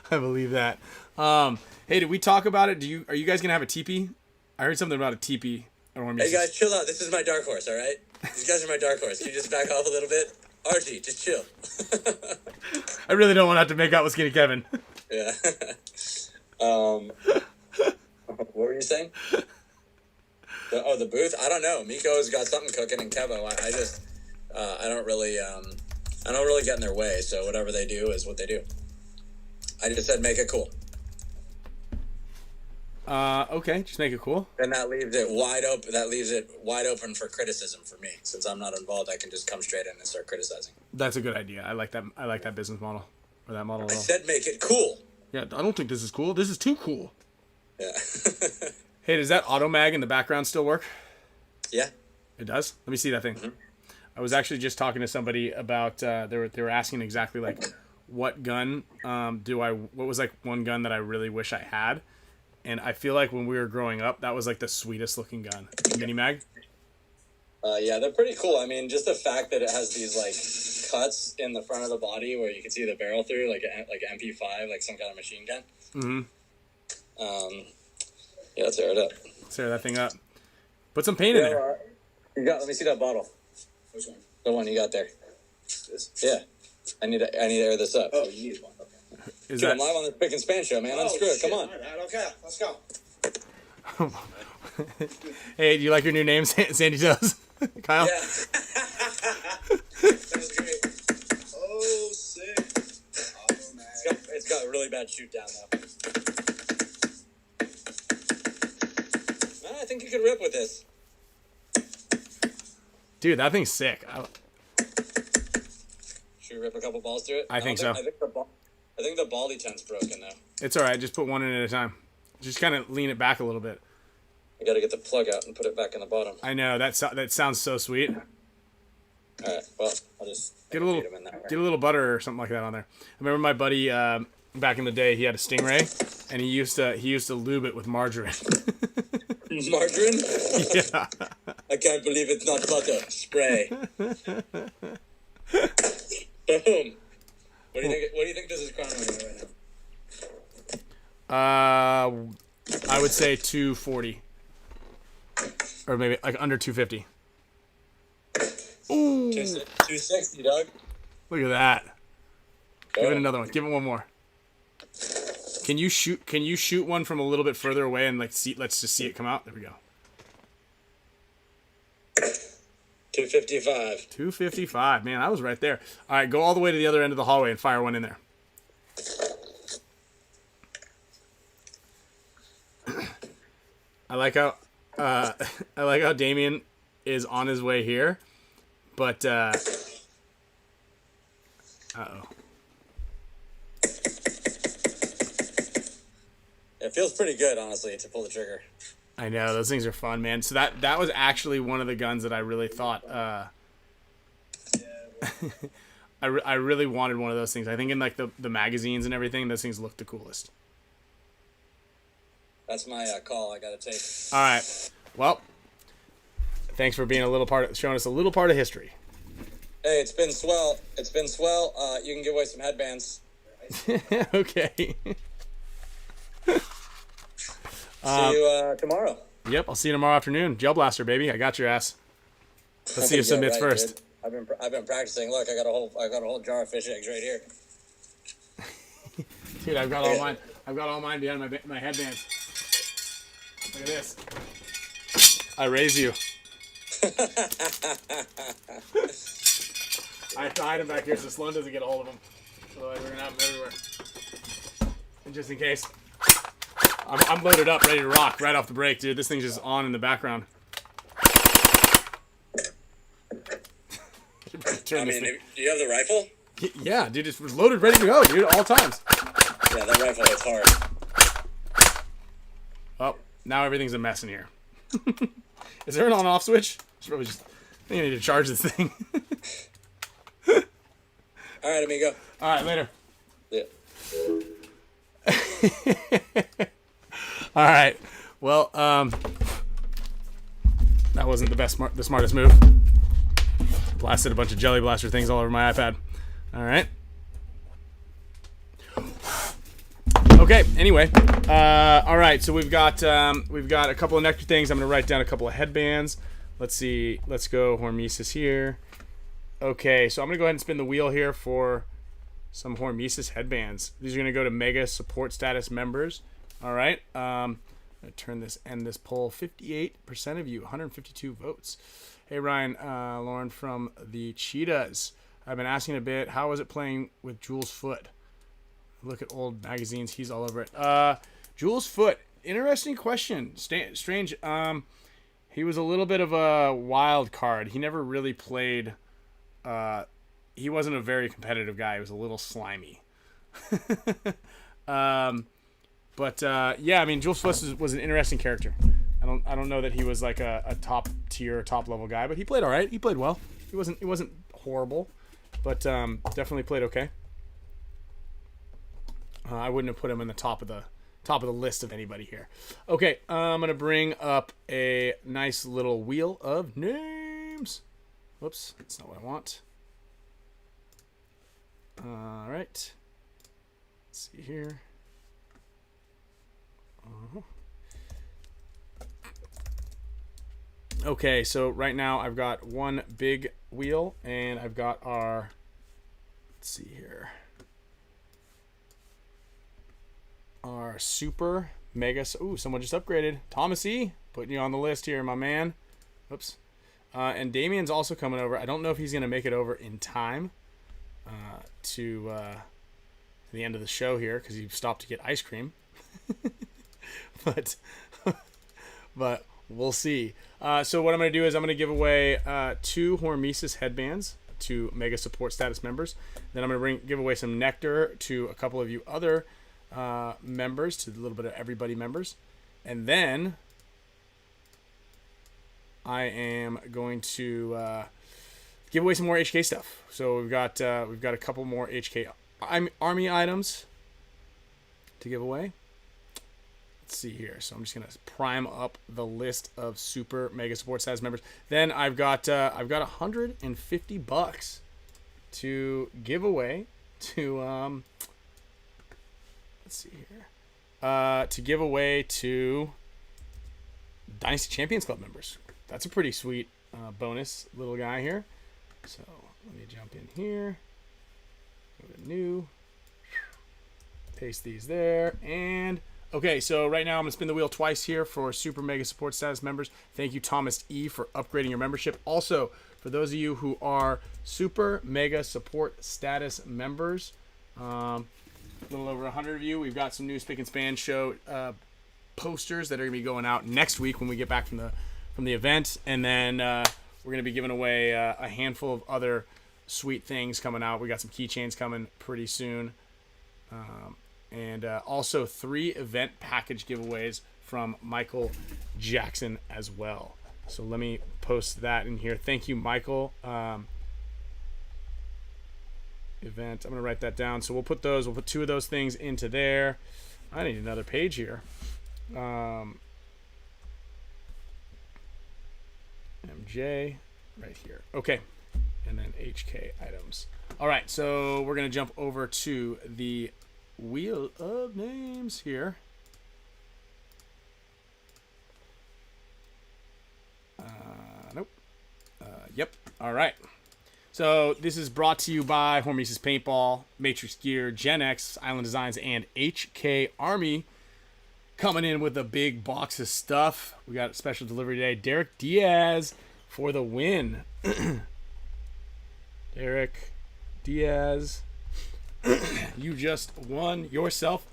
A: I believe that. Hey, did we talk about it? Are you guys gonna have a teepee? I heard something about a teepee.
D: Hey guys, chill out. This is my dark horse, all right? These guys are my dark horse. Can you just back off a little bit? Archie, just chill.
A: I really don't want to have to make out with Skinny Kevin.
D: Yeah. What were you saying? The booth? I don't know. Miko's got something cooking, and Kevo. I just I don't really get in their way. So whatever they do is what they do. I just said make it cool.
A: Okay, just make it cool.
D: And that leaves it wide open. That leaves it wide open for criticism for me. Since I'm not involved, I can just come straight in and start criticizing.
A: That's a good idea. I like that. I like that business model or that model.
D: I said make it cool.
A: Yeah, I don't think this is cool. This is too cool.
D: Yeah.
A: Hey, does that auto mag in the background still work?
D: Yeah.
A: It does? Let me see that thing.
D: Mm-hmm.
A: I was actually just talking to somebody about they were asking exactly like what gun what was like one gun that I really wish I had. And I feel like when we were growing up, that was like the sweetest looking gun. Mini mag?
D: Yeah, they're pretty cool. I mean, just the fact that it has these like cuts in the front of the body where you can see the barrel through, like an MP5, like some kind of machine gun.
A: Mm-hmm.
D: Yeah, let's tear it up.
A: Tear that thing up. Put some paint in there.
D: Let me see that bottle.
E: Which one?
D: The one you got there.
E: This?
D: Yeah. I need to air this up.
E: Oh, you need one. Okay.
D: Dude, I'm live on the Spick Span show, man. Unscrew it. Come on.
E: All right, okay, let's go.
A: Hey, do you like your new name, Sandy Toes? Kyle?
D: Yeah.
E: That's great. Oh, sick. Oh, man.
D: It's got a really bad shoot down, though. I think you could rip with this.
A: Dude, that thing's sick.
D: Should we rip a couple balls through it?
A: I think so.
D: I think the baldy tent's broken, though.
A: It's all right. Just put one in at a time. Just kind of lean it back a little bit.
D: I got to get the plug out and put it back in the bottom.
A: I know that sounds so sweet.
D: All right. Well, I'll just
A: Get a little butter or something like that on there. I remember my buddy back in the day. He had a Stingray, and he used to lube it with margarine.
D: Margarine?
A: Yeah.
D: I can't believe it's not butter. Spray. Boom. What do you think this is crown right now?
A: I would say 240, or maybe like under 250. Ooh,
D: 260, Doug.
A: look at that. Give it
D: Oh.
A: another one. Give it one more. Can you shoot one from a little bit further away and like see? Let's just see it come out. There we go.
D: 255.
A: 255. Man, I was right there. All right, go all the way to the other end of the hallway and fire one in there. I like how Damien is on his way here, but uh-oh.
D: It feels pretty good, honestly, to pull the trigger.
A: I know, those things are fun, man. So that was actually one of the guns that I really thought I really wanted one of those things. I think in like the magazines and everything, those things look the coolest.
D: That's my call I gotta take.
A: All right. Well, thanks for being showing us a little part of history.
D: Hey, it's been swell. You can give away some headbands.
A: Okay.
D: See you tomorrow.
A: Yep, I'll see you tomorrow afternoon. Gel blaster, baby. I got your ass. Let's see who submits
D: right,
A: first.
D: Dude. I've been practicing. Look, I got a whole jar of fish eggs right here.
A: Dude, I've got all mine. I've got all mine behind my headbands. Look at this. I raise you. I have to hide them back here so Sloan doesn't get a hold of them. Otherwise, we're gonna have them everywhere. And just in case, I'm loaded up, ready to rock right off the break, dude. This thing's just on in the background.
D: Do you have the rifle?
A: Yeah, dude, it's loaded, ready to go, dude, all times.
D: Yeah, that rifle hits hard.
A: Oh, now everything's a mess in here. Is there an on-off switch? I think I need to charge this thing.
D: All right, amigo.
A: All right, later.
D: Yeah.
A: All right. Well, that wasn't the smartest move. Blasted a bunch of jelly blaster things all over my iPad. All right. Okay. Anyway, all right. So we've got a couple of nectar things. I'm gonna write down a couple of headbands. Let's see. Let's go HORMESIS here. Okay. So I'm gonna go ahead and spin the wheel here for some HORMESIS headbands. These are gonna go to Mega Support Status members. All right. Turn this end this poll. 58% of you, 152 votes. Hey Ryan, Lauren from the Cheetahs. I've been asking a bit. How was it playing with Jules Foot? Look at old magazines. He's all over it. Jules Foot. Interesting question. Strange. He was a little bit of a wild card. He never really played. He wasn't a very competitive guy. He was a little slimy. Yeah, I mean, Jules Foot was an interesting character. I don't know that he was like a top tier, top level guy, but he played all right. He played well. He wasn't horrible, but definitely played okay. I wouldn't have put him in the top of the list of anybody here. Okay, I'm gonna bring up a nice little wheel of names. Whoops, that's not what I want. All right. Let's see here. Okay, so right now I've got one big wheel, and I've got our. Let's see here. Our super mega. Ooh, someone just upgraded. Thomas E, putting you on the list here, my man. Oops. And Damien's also coming over. I don't know if he's gonna make it over in time to the end of the show here because he stopped to get ice cream. but we'll see. So what I'm going to do is I'm going to give away 2 HORMESIS headbands to Mega Support Status members. Then I'm going to give away some nectar to a couple of you other members, to a little bit of everybody members. And then I am going to give away some more HK stuff. So we've got a couple more HK Army items to give away. Let's see here. So I'm just gonna prime up the list of super mega support status members. Then I've got $150 to give away to let's see here. To give away to Dynasty Champions Club members. That's a pretty sweet bonus little guy here. So let me jump in here. Go to new. Paste these there. And okay, so right now I'm going to spin the wheel twice here for Super Mega Support Status members. Thank you, Thomas E, for upgrading your membership. Also, for those of you who are Super Mega Support Status members, a little over 100 of you, we've got some new Spick Span show posters that are going to be going out next week when we get back from the event. And then we're going to be giving away a handful of other sweet things coming out. We got some keychains coming pretty soon. And also 3 event package giveaways from Michael Jackson as well. So let me post that in here. Thank you, Michael. Event. I'm going to write that down. So we'll put 2 of those things into there. I need another page here. MJ right here. Okay. And then HK items. All right. So we're going to jump over to the wheel of names here. Nope. Yep. All right. So this is brought to you by HORMESIS Paintball, Matrix Gear, Gen X, Island Designs, and HK Army. Coming in with a big box of stuff. We got a special delivery today. Derek Diaz for the win. Derek Diaz. You just won yourself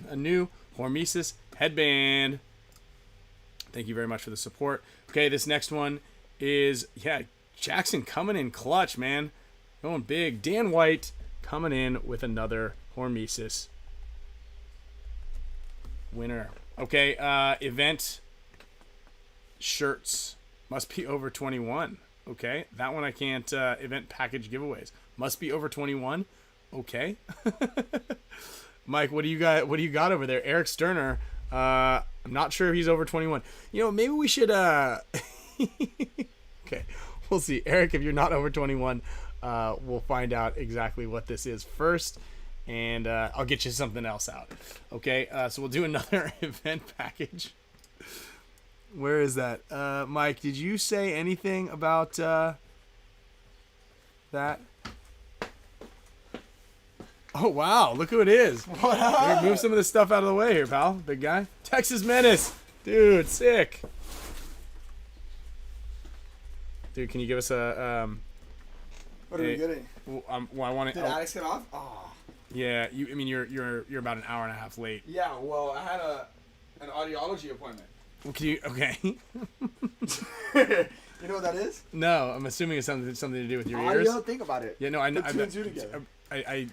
A: a new HORMESIS headband. Thank you very much for the support. Okay, this next one is, Jackson coming in clutch, man. Going big. Dan White coming in with another HORMESIS winner. Okay, event shirts must be over 21. Okay, that one I can't. Event package giveaways must be over 21. Okay. Mike, what do you got over there? Eric Sterner. I'm not sure if he's over 21. Maybe we should okay, we'll see. Eric, if you're not over 21, we'll find out exactly what this is first, and I'll get you something else out. Okay, so we'll do another event package. Where is that? Mike, did you say anything about that? Oh, wow. Look who it is. What up? Here, move some of this stuff out of the way here, pal. Big guy. Texas Menace. Dude, sick. Dude, can you give us a
F: What are we getting?
A: Well, I want to.
F: Did Alex get off? Oh.
A: Yeah, I mean, you're about an hour and a half late.
F: Yeah, well, I had an audiology appointment.
A: Well, can you? Okay.
F: You know what that is?
A: No, I'm assuming it's something to do with your ears.
F: Audio, think about it.
A: Yeah, no, I know.
F: Put two and two together.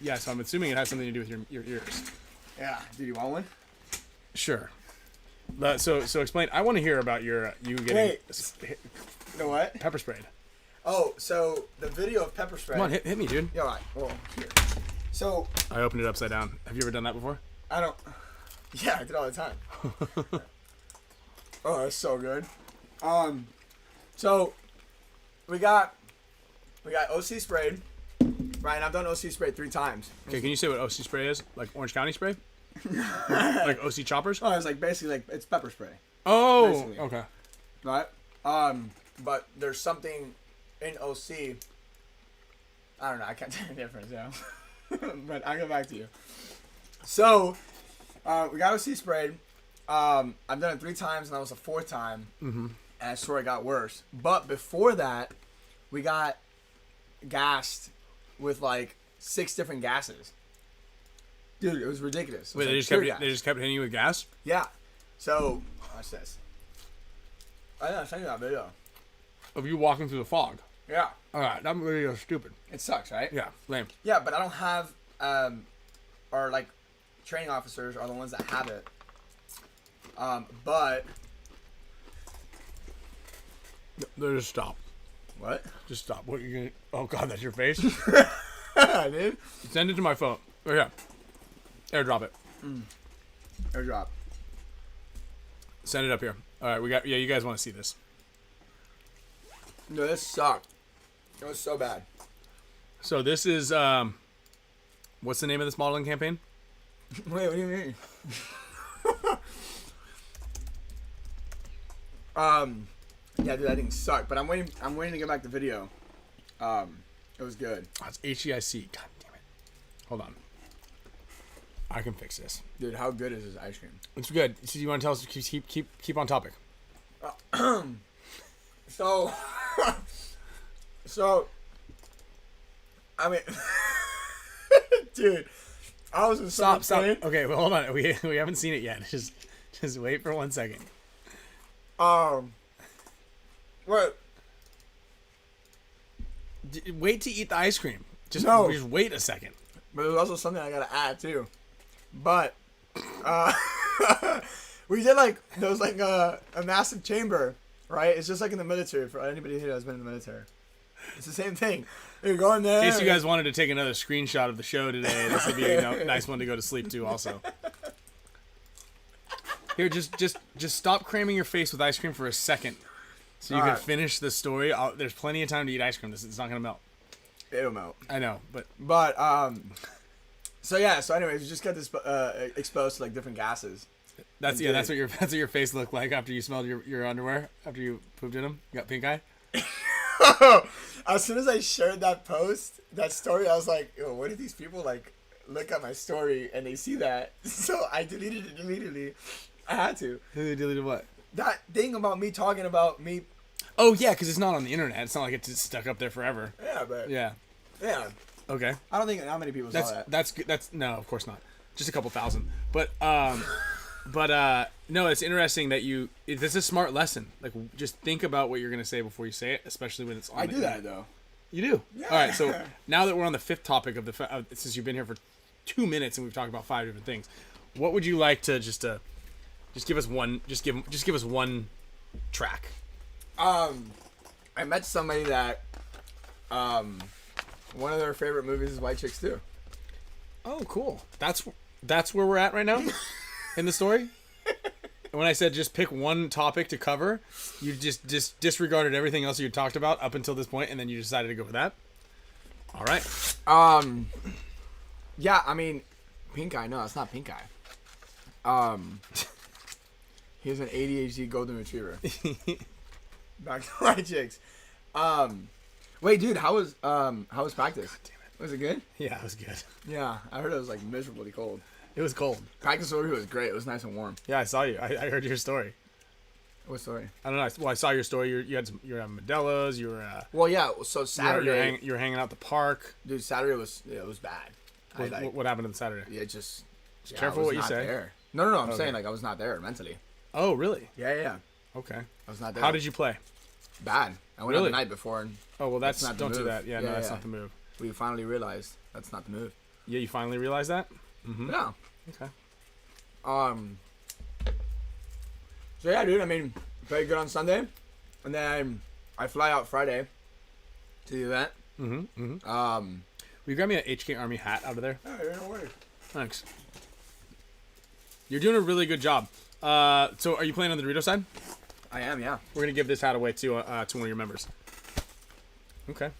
A: Yeah, so I'm assuming it has something to do with your ears.
F: Yeah. Do you want one?
A: Sure. But so explain. I want to hear about you getting
F: Wait. The what?
A: pepper sprayed.
F: Oh, so the video of pepper spray.
A: Come on, hit me, dude.
F: Yeah, all right. Well, here. So
A: I opened it upside down. Have you ever done that before?
F: I don't. Yeah, I do it all the time. Oh, that's so good. So we got OC sprayed, right? And I've done OC sprayed 3 times.
A: Okay, can you say what OC spray is? Like Orange County spray? Like OC choppers?
F: Oh, it's like basically like it's pepper spray,
A: Oh,
F: basically.
A: okay.
F: right? But there's something in OC. I don't know. I can't tell the difference, yeah. But I'll get back to you. So we got OC sprayed. I've done it 3 times, and that was the 4th time. Mm-hmm. And I swear it got worse. But before that, we got gassed with like 6 different gases. Dude, it was ridiculous. It was
A: Wait,
F: like
A: they just kept hitting you with gas?
F: Yeah. So watch this. I know, I sent you that video.
A: Of you walking through the fog?
F: Yeah.
A: All right, that video is stupid.
F: It sucks, right?
A: Yeah, lame.
F: Yeah, but I don't have, or like, training officers are the ones that have it. But.
A: No, just stop.
F: What?
A: Just stop. What are you gonna? Oh God, that's your face.
F: Dude.
A: Send it to my phone. Oh yeah. AirDrop it.
F: Airdrop.
A: Send it up here. All right, we got. Yeah, you guys want to see this?
F: No, this sucked. It was so bad.
A: So this is what's the name of this modeling campaign?
F: Wait, what do you mean? Yeah, dude, that thing sucked. But I'm waiting to get back the video. It was good.
A: Oh, it's HEIC. God damn it. Hold on. I can fix this.
F: Dude, how good is this ice cream?
A: It's good. So you want to tell us? Keep on topic.
F: So, I mean, dude, I was in
A: Stop.
F: pain.
A: Okay, well, hold on. We haven't seen it yet. Just wait for 1 second.
F: What?
A: Wait to eat the ice cream. Just wait a second.
F: But there's also something I gotta add too. But, we did there was a massive chamber, right? It's just like in the military for anybody here that's been in the military. It's the same thing. You go in there.
A: In case you guys wanted to take another screenshot of the show today, this would be a nice one to go to sleep to also. Here, just stop cramming your face with ice cream for a second so you can finish the story. There's plenty of time to eat ice cream. It's not going to melt.
F: It'll melt.
A: I know, but
F: so anyways, you just got this exposed to like different gases.
A: That's what your face looked like after you smelled your underwear after you pooped in them. You got pink eye?
F: As soon as I shared that story, I was like, yo, what if these people look at my story and they see that? So I deleted it immediately. I had to.
A: Who deleted what?
F: That thing about me talking about me.
A: Oh yeah, because it's not on the internet. It's not like it's just stuck up there forever.
F: Yeah, but
A: Yeah. Okay.
F: I don't think how many people saw that.
A: That's good. That's no, of course not. Just a couple thousand. But no, it's interesting that this is a smart lesson. Like, just think about what you're gonna say before you say it, especially when it's on.
F: I do that though.
A: You do.
F: Yeah.
A: All right. So now that we're on the 5th topic of since you've been here for 2 minutes and we've talked about 5 different things, what would you like to just give us one? Just give us one track.
F: I met somebody that one of their favorite movies is White Chicks too.
A: Oh, cool. That's where we're at right now in the story. When I said just pick one topic to cover, you just disregarded everything else you talked about up until this point, and then you decided to go with that. All right.
F: Yeah, I mean, pink eye. No, it's not pink eye. He's an ADHD golden retriever. Back to White Chicks. Wait, dude, how was practice?
A: God damn it.
F: Was it good?
A: Yeah, it was good.
F: Yeah, I heard it was miserably cold.
A: It was cold.
F: Practice order was great. It was nice and warm.
A: Yeah, I saw you. I heard your story.
F: What story?
A: I don't know. Well, I saw your story. You had some. You were having Modelo's. You were.
F: Well, yeah. So Saturday,
A: you were hanging out at the park.
F: dude. Saturday was it was bad.
A: What happened on Saturday?
F: Yeah, just
A: careful what you say.
F: There. No. I'm saying like I was not there mentally.
A: Oh, really?
F: Yeah.
A: Okay.
F: I was not there.
A: How did you play?
F: Bad. I went out the night before and.
A: Oh well, that's
F: not
A: don't
F: the
A: do
F: move.
A: that. Yeah, no, that's not the move.
F: We finally realized that's not the move.
A: Yeah, you finally realized that. Mm-hmm.
F: Yeah.
A: Okay.
F: So yeah, dude. I mean, played good on Sunday, and then I fly out Friday to the event.
A: Mm-hmm. Will you grab me an HK Army hat out of there?
F: Yeah, no worries.
A: Thanks. You're doing a really good job. So are you playing on the Dorito side?
F: I am, yeah.
A: We're gonna give this hat away to one of your members. Okay.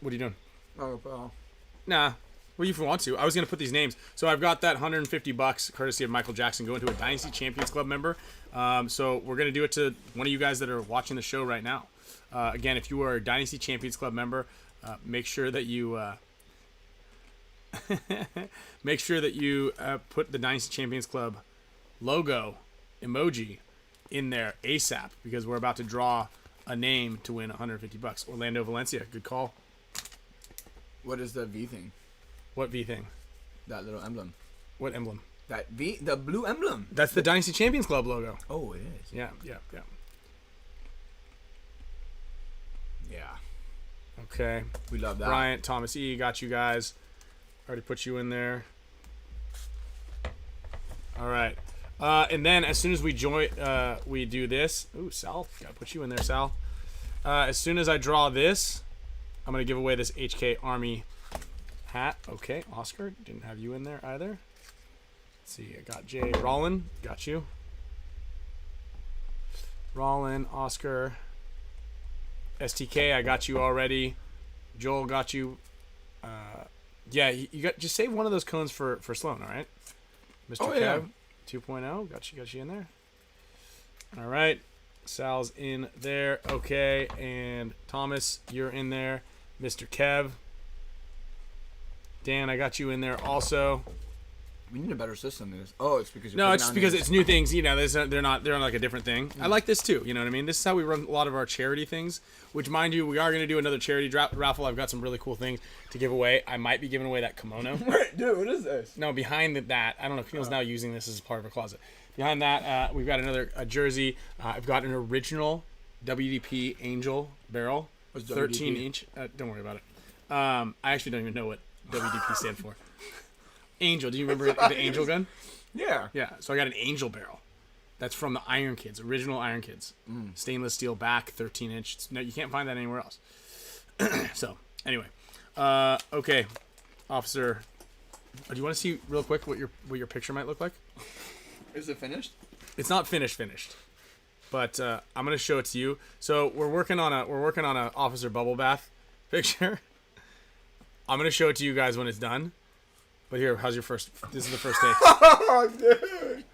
A: What are you doing?
F: Oh, well.
A: Nah. Well, if you want to. I was going to put these names. So I've got that $150 courtesy of Michael Jackson going to a Dynasty Champions Club member. So we're going to do it to one of you guys that are watching the show right now. Again, if you are a Dynasty Champions Club member, make sure that you put the Dynasty Champions Club logo emoji in there ASAP, because we're about to draw a name to win $150. Orlando Valencia, good call.
F: What is the V thing?
A: What V thing?
F: That little emblem.
A: What emblem?
F: That V, the blue emblem.
A: That's the Dynasty Champions Club logo.
F: Oh, it is.
A: Yeah.
F: Yeah.
A: Okay.
F: We love that.
A: Bryant, Thomas E, got you guys. Already put you in there. All right. And then as soon as we we do this. Ooh, Sal, gotta put you in there, Sal. As soon as I draw this, I'm gonna give away this HK Army hat. Okay, Oscar, didn't have you in there either. Let's see, I got Jay. Rollin, got you. Rollin, Oscar. STK, I got you already. Joel got you. Yeah, you got. Just save one of those cones for Sloan, all right? Mr.
F: Oh,
A: Kev,
F: yeah.
A: 2.0, got you in there. All right, Sal's in there. Okay, and Thomas, you're in there. Mr. Kev. Dan, I got you in there also.
F: We need a better system than this. Oh, it's because you're
A: No,
F: putting
A: it's
F: on
A: because
F: these-
A: it's new things. You know, they're not like a different thing. I like this too. You know what I mean? This is how we run a lot of our charity things. Which, mind you, we are going to do another charity raffle. I've got some really cool things to give away. I might be giving away that kimono.
F: Dude, what is this?
A: No, behind that, I don't know. Keel's now using this as part of a closet. Behind that, we've got a jersey. I've got an original WDP Angel barrel,
F: What's
A: 13
F: WDP?
A: inch. Don't worry about it. I actually don't even know what WDP stand for. Angel. Do you remember the Angel gun?
F: Yeah.
A: Yeah. So I got an Angel barrel. That's from the Iron Kids, original Iron Kids. Stainless steel back, 13 inch. No, you can't find that anywhere else. So, anyway. Okay. Officer, do you want to see real quick what your picture might look like?
F: Is it finished?
A: It's not finished, but I'm gonna show it to you. So we're working on a Officer Bubble Bath picture. I'm gonna show it to you guys when it's done. But here, how's your first? This is the first take.
F: Oh, dude.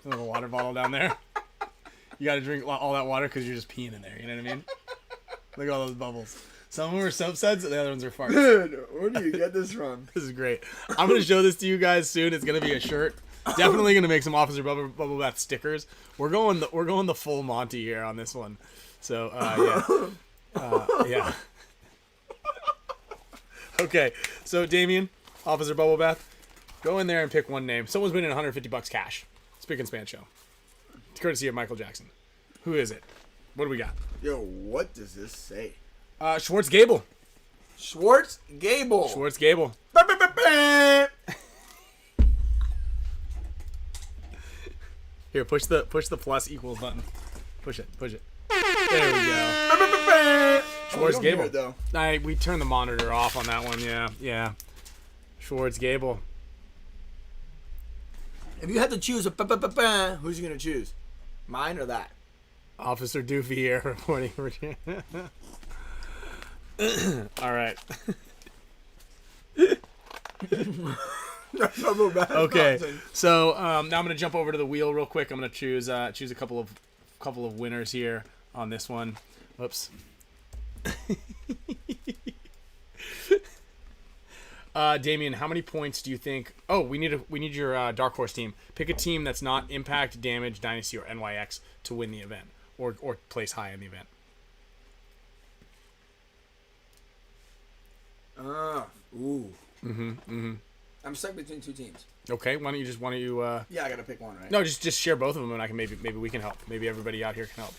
A: A little water bottle down there. You got to drink all that water because you're just peeing in there. You know what I mean? Look at all those bubbles. Some of them are soap suds, and the other ones are farts.
F: Dude, where do you get this from?
A: This is great. I'm gonna show this to you guys soon. It's gonna be a shirt. Definitely gonna make some Officer Bubble Bath stickers. We're going the full Monty here on this one. So yeah. Okay, so Damien, Officer Bubble Bath, go in there and pick one name. Someone's winning $150 cash. Spick and Span show. It's courtesy of Michael Jackson. Who is it? What do we got?
F: Yo, what does this say?
A: Schwartz Gable.
F: Schwartz Gable.
A: Schwartz Gable. Here, push the plus equals button. Push it. There we go. Schwartz Gable.
F: Though.
A: We turned the monitor off on that one. Yeah. Schwartz Gable.
F: If you had to choose who's you gonna choose? Mine or that?
A: Officer Doofy here reporting. All right. Okay. So now I'm gonna jump over to the wheel real quick. I'm gonna choose a couple of winners here on this one. Oops. Damien, how many points do you think? Oh, we need your dark horse team. Pick a team that's not Impact, Damage, Dynasty, or NYX to win the event or place high in the event.
F: I'm stuck between two teams.
A: Okay, why don't you?
F: Yeah, I gotta pick one, right?
A: No, just share both of them, and I can maybe we can help. Maybe everybody out here can help.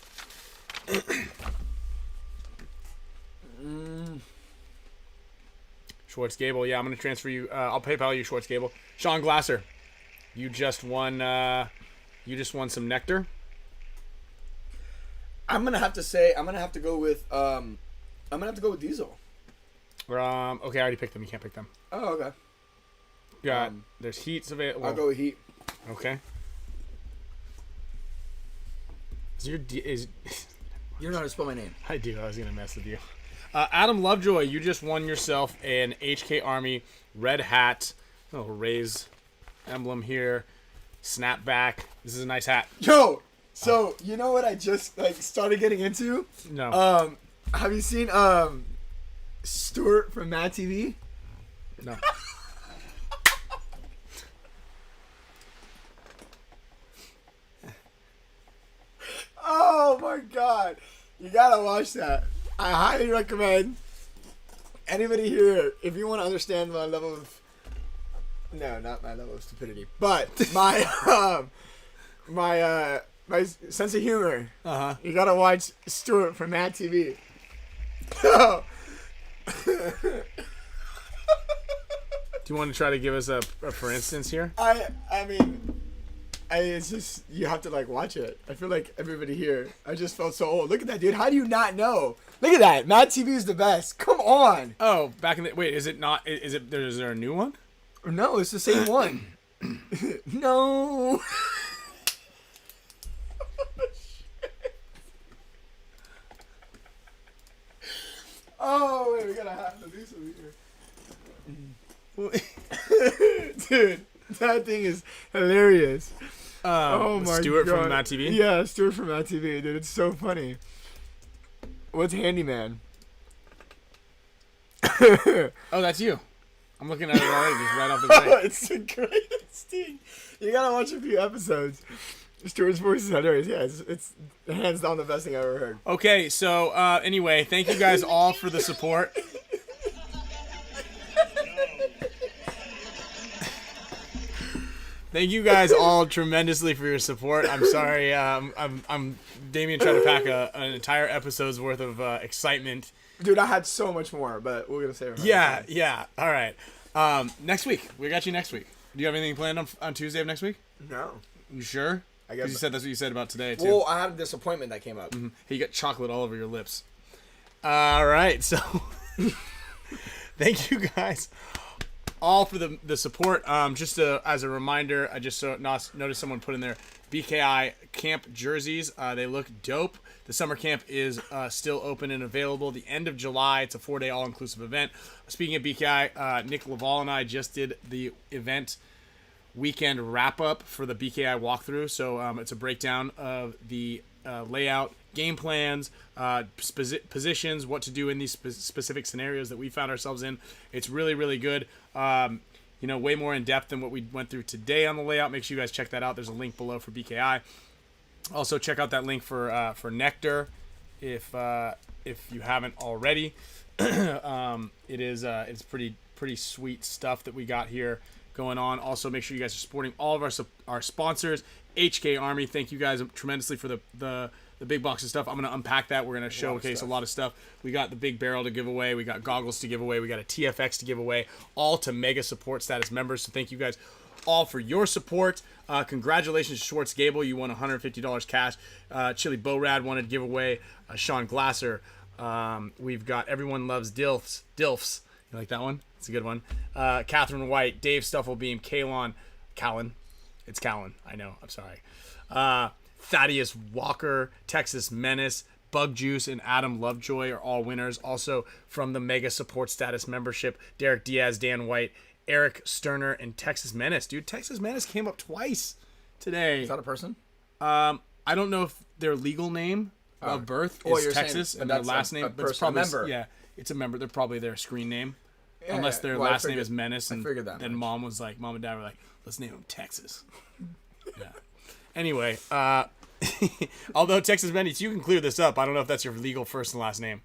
A: Schwartz Gable, yeah, I'm gonna transfer you. I'll PayPal you, Schwartz Gable. Sean Glasser, you just won. You just won some nectar.
F: I'm gonna have to go with Diesel.
A: Okay, I already picked them. You can't pick them.
F: Oh, okay.
A: Yeah, there's Heats available.
F: I'll go with Heat.
A: Okay. You're
F: not gonna spell my name.
A: I do. I was gonna mess with you. Adam Lovejoy, you just won yourself an HK Army red hat. Little Rays emblem here. Snapback. This is a nice hat.
F: Yo, so you know what I just started getting into?
A: No.
F: Have you seen Stuart from Mad TV?
A: No.
F: Oh my god. You gotta watch that. I highly recommend anybody here, if you want to understand my level of... No, not my level of stupidity. But my my sense of humor.
A: Uh-huh.
F: You gotta watch Stuart from Mad TV.
A: Do you want to try to give us a for instance here?
F: It's just, you have to watch it. I feel like everybody here, I just felt so old. Look at that, dude. How do you not know? Look at that. Mad TV is the best. Come on.
A: Oh, back in the... Wait, is it not... Is there a new one?
F: No, it's the same one. No. Oh, wait, we gotta have to do something here. Dude, that thing is hilarious. Oh my
A: Stuart
F: god.
A: from Mad TV?
F: Yeah, Stuart from Mad TV, dude. It's so funny. What's Handyman?
A: Oh, that's you. I'm looking at it already, just right off the bat.
F: It's the greatest thing. You gotta watch a few episodes. Stuart's voice is hilarious. Yeah, it's hands down the best thing I've ever heard.
A: Okay, so anyway, thank you guys all for the support. Thank you guys all tremendously for your support. I'm sorry, I'm Damien trying to pack an entire episode's worth of excitement.
F: Dude, I had so much more, but we're gonna save it.
A: Yeah. All right. Next week, we got you next week. Do you have anything planned on Tuesday of next week?
F: No.
A: You sure?
F: I guess
A: you said that's what you said about today too.
F: Well, I had a disappointment that came up.
A: Mm-hmm. Hey, you got chocolate all over your lips. All right, so thank you guys all for the support. Just as a reminder, I just noticed someone put in their BKI camp jerseys. They look dope. The summer camp is still open and available. The end of July. It's a 4-day all-inclusive event. Speaking of BKI, Nick Laval and I just did the event weekend wrap-up for the BKI walkthrough. So it's a breakdown of the layout, game plans, positions, what to do in these specific scenarios that we found ourselves in. It's really, really good. Way more in depth than what we went through today on the layout. Make sure you guys check that out. There's a link below for BKI. Also, check out that link for Nectar if you haven't already. It's pretty sweet stuff that we got here going on. Also, make sure you guys are supporting all of our sponsors. HK Army, thank you guys tremendously for the big box of stuff. I'm going to unpack that. We're going to showcase a lot of stuff. We got the big barrel to give away. We got goggles to give away. We got a TFX to give away, all to mega support status members. So thank you guys all for your support. Congratulations, Schwartz Gable. You won $150 cash. Chili Borad wanted to give away. Sean Glasser. We've got Everyone Loves Dilfs. You like that one? It's a good one. Catherine White, Dave Stufflebeam, Callan. It's Callan. I know. I'm sorry. Thaddeus Walker, Texas Menace, Bug Juice, and Adam Lovejoy are all winners. Also from the Mega Support Status membership, Derek Diaz, Dan White, Eric Sterner, and Texas Menace. Dude, Texas Menace came up twice today.
F: Is that a person?
A: I don't know if their legal name of birth is Texas and their last name, but it's probably
F: a member.
A: Yeah, it's a member. They're probably their screen name. unless their
F: Well, I
A: last name
F: figured-
A: is Menace. And
F: I figured that
A: then
F: much.
A: mom and dad were like, let's name him Texas. Yeah. Anyway, although Texas Menace, you can clear this up. I don't know if that's your legal first and last name.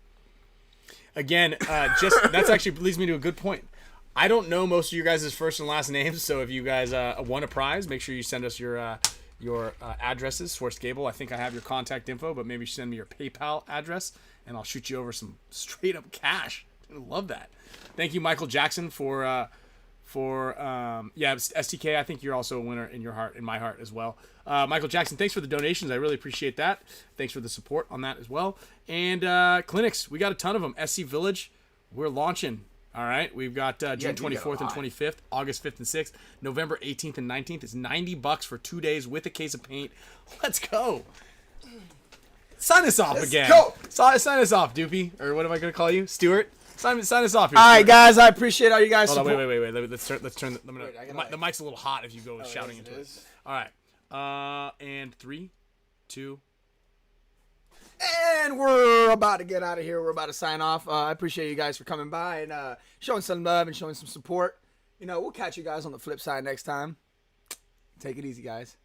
A: Again, that's actually leads me to a good point. I don't know most of you guys' first and last names, so if you guys won a prize, make sure you send us your addresses. Source Gable, I think I have your contact info, but maybe send me your PayPal address, and I'll shoot you over some straight up cash. I love that. Thank you, Michael Jackson, for STK. I think you're also a winner in your heart, in my heart as well. Michael Jackson, thanks for the donations. I really appreciate that. Thanks for the support on that as well. And clinics, we got a ton of them. SC Village, we're launching. All right, we've got June 24th and 25th, August 5th and 6th, November 18th and 19th. It's $90 for 2 days with a case of paint. Let's go. Sign us off again.
F: go.
A: Sign us off, Doopy. Or what am I going to call you? Stuart? Sign us off here.
F: All right,
A: Stuart.
F: guys. I appreciate all you guys.
A: Hold on,
F: support.
A: wait. Let's turn the,
F: Wait, I gotta,
A: the mic's a little hot if you go shouting
F: yes,
A: into
F: it
A: it.
F: is.
A: All right. And 3, 2.
F: And we're about to get out of here. We're about to sign off. I appreciate you guys for coming by and showing some love and showing some support. You know, we'll catch you guys on the flip side next time. Take it easy, guys.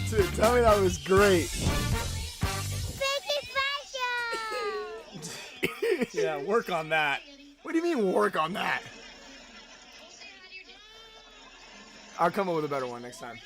F: Dude, tell me that was great.
A: Yeah, work on that.
F: What do you mean work on that? I'll come up with a better one next time.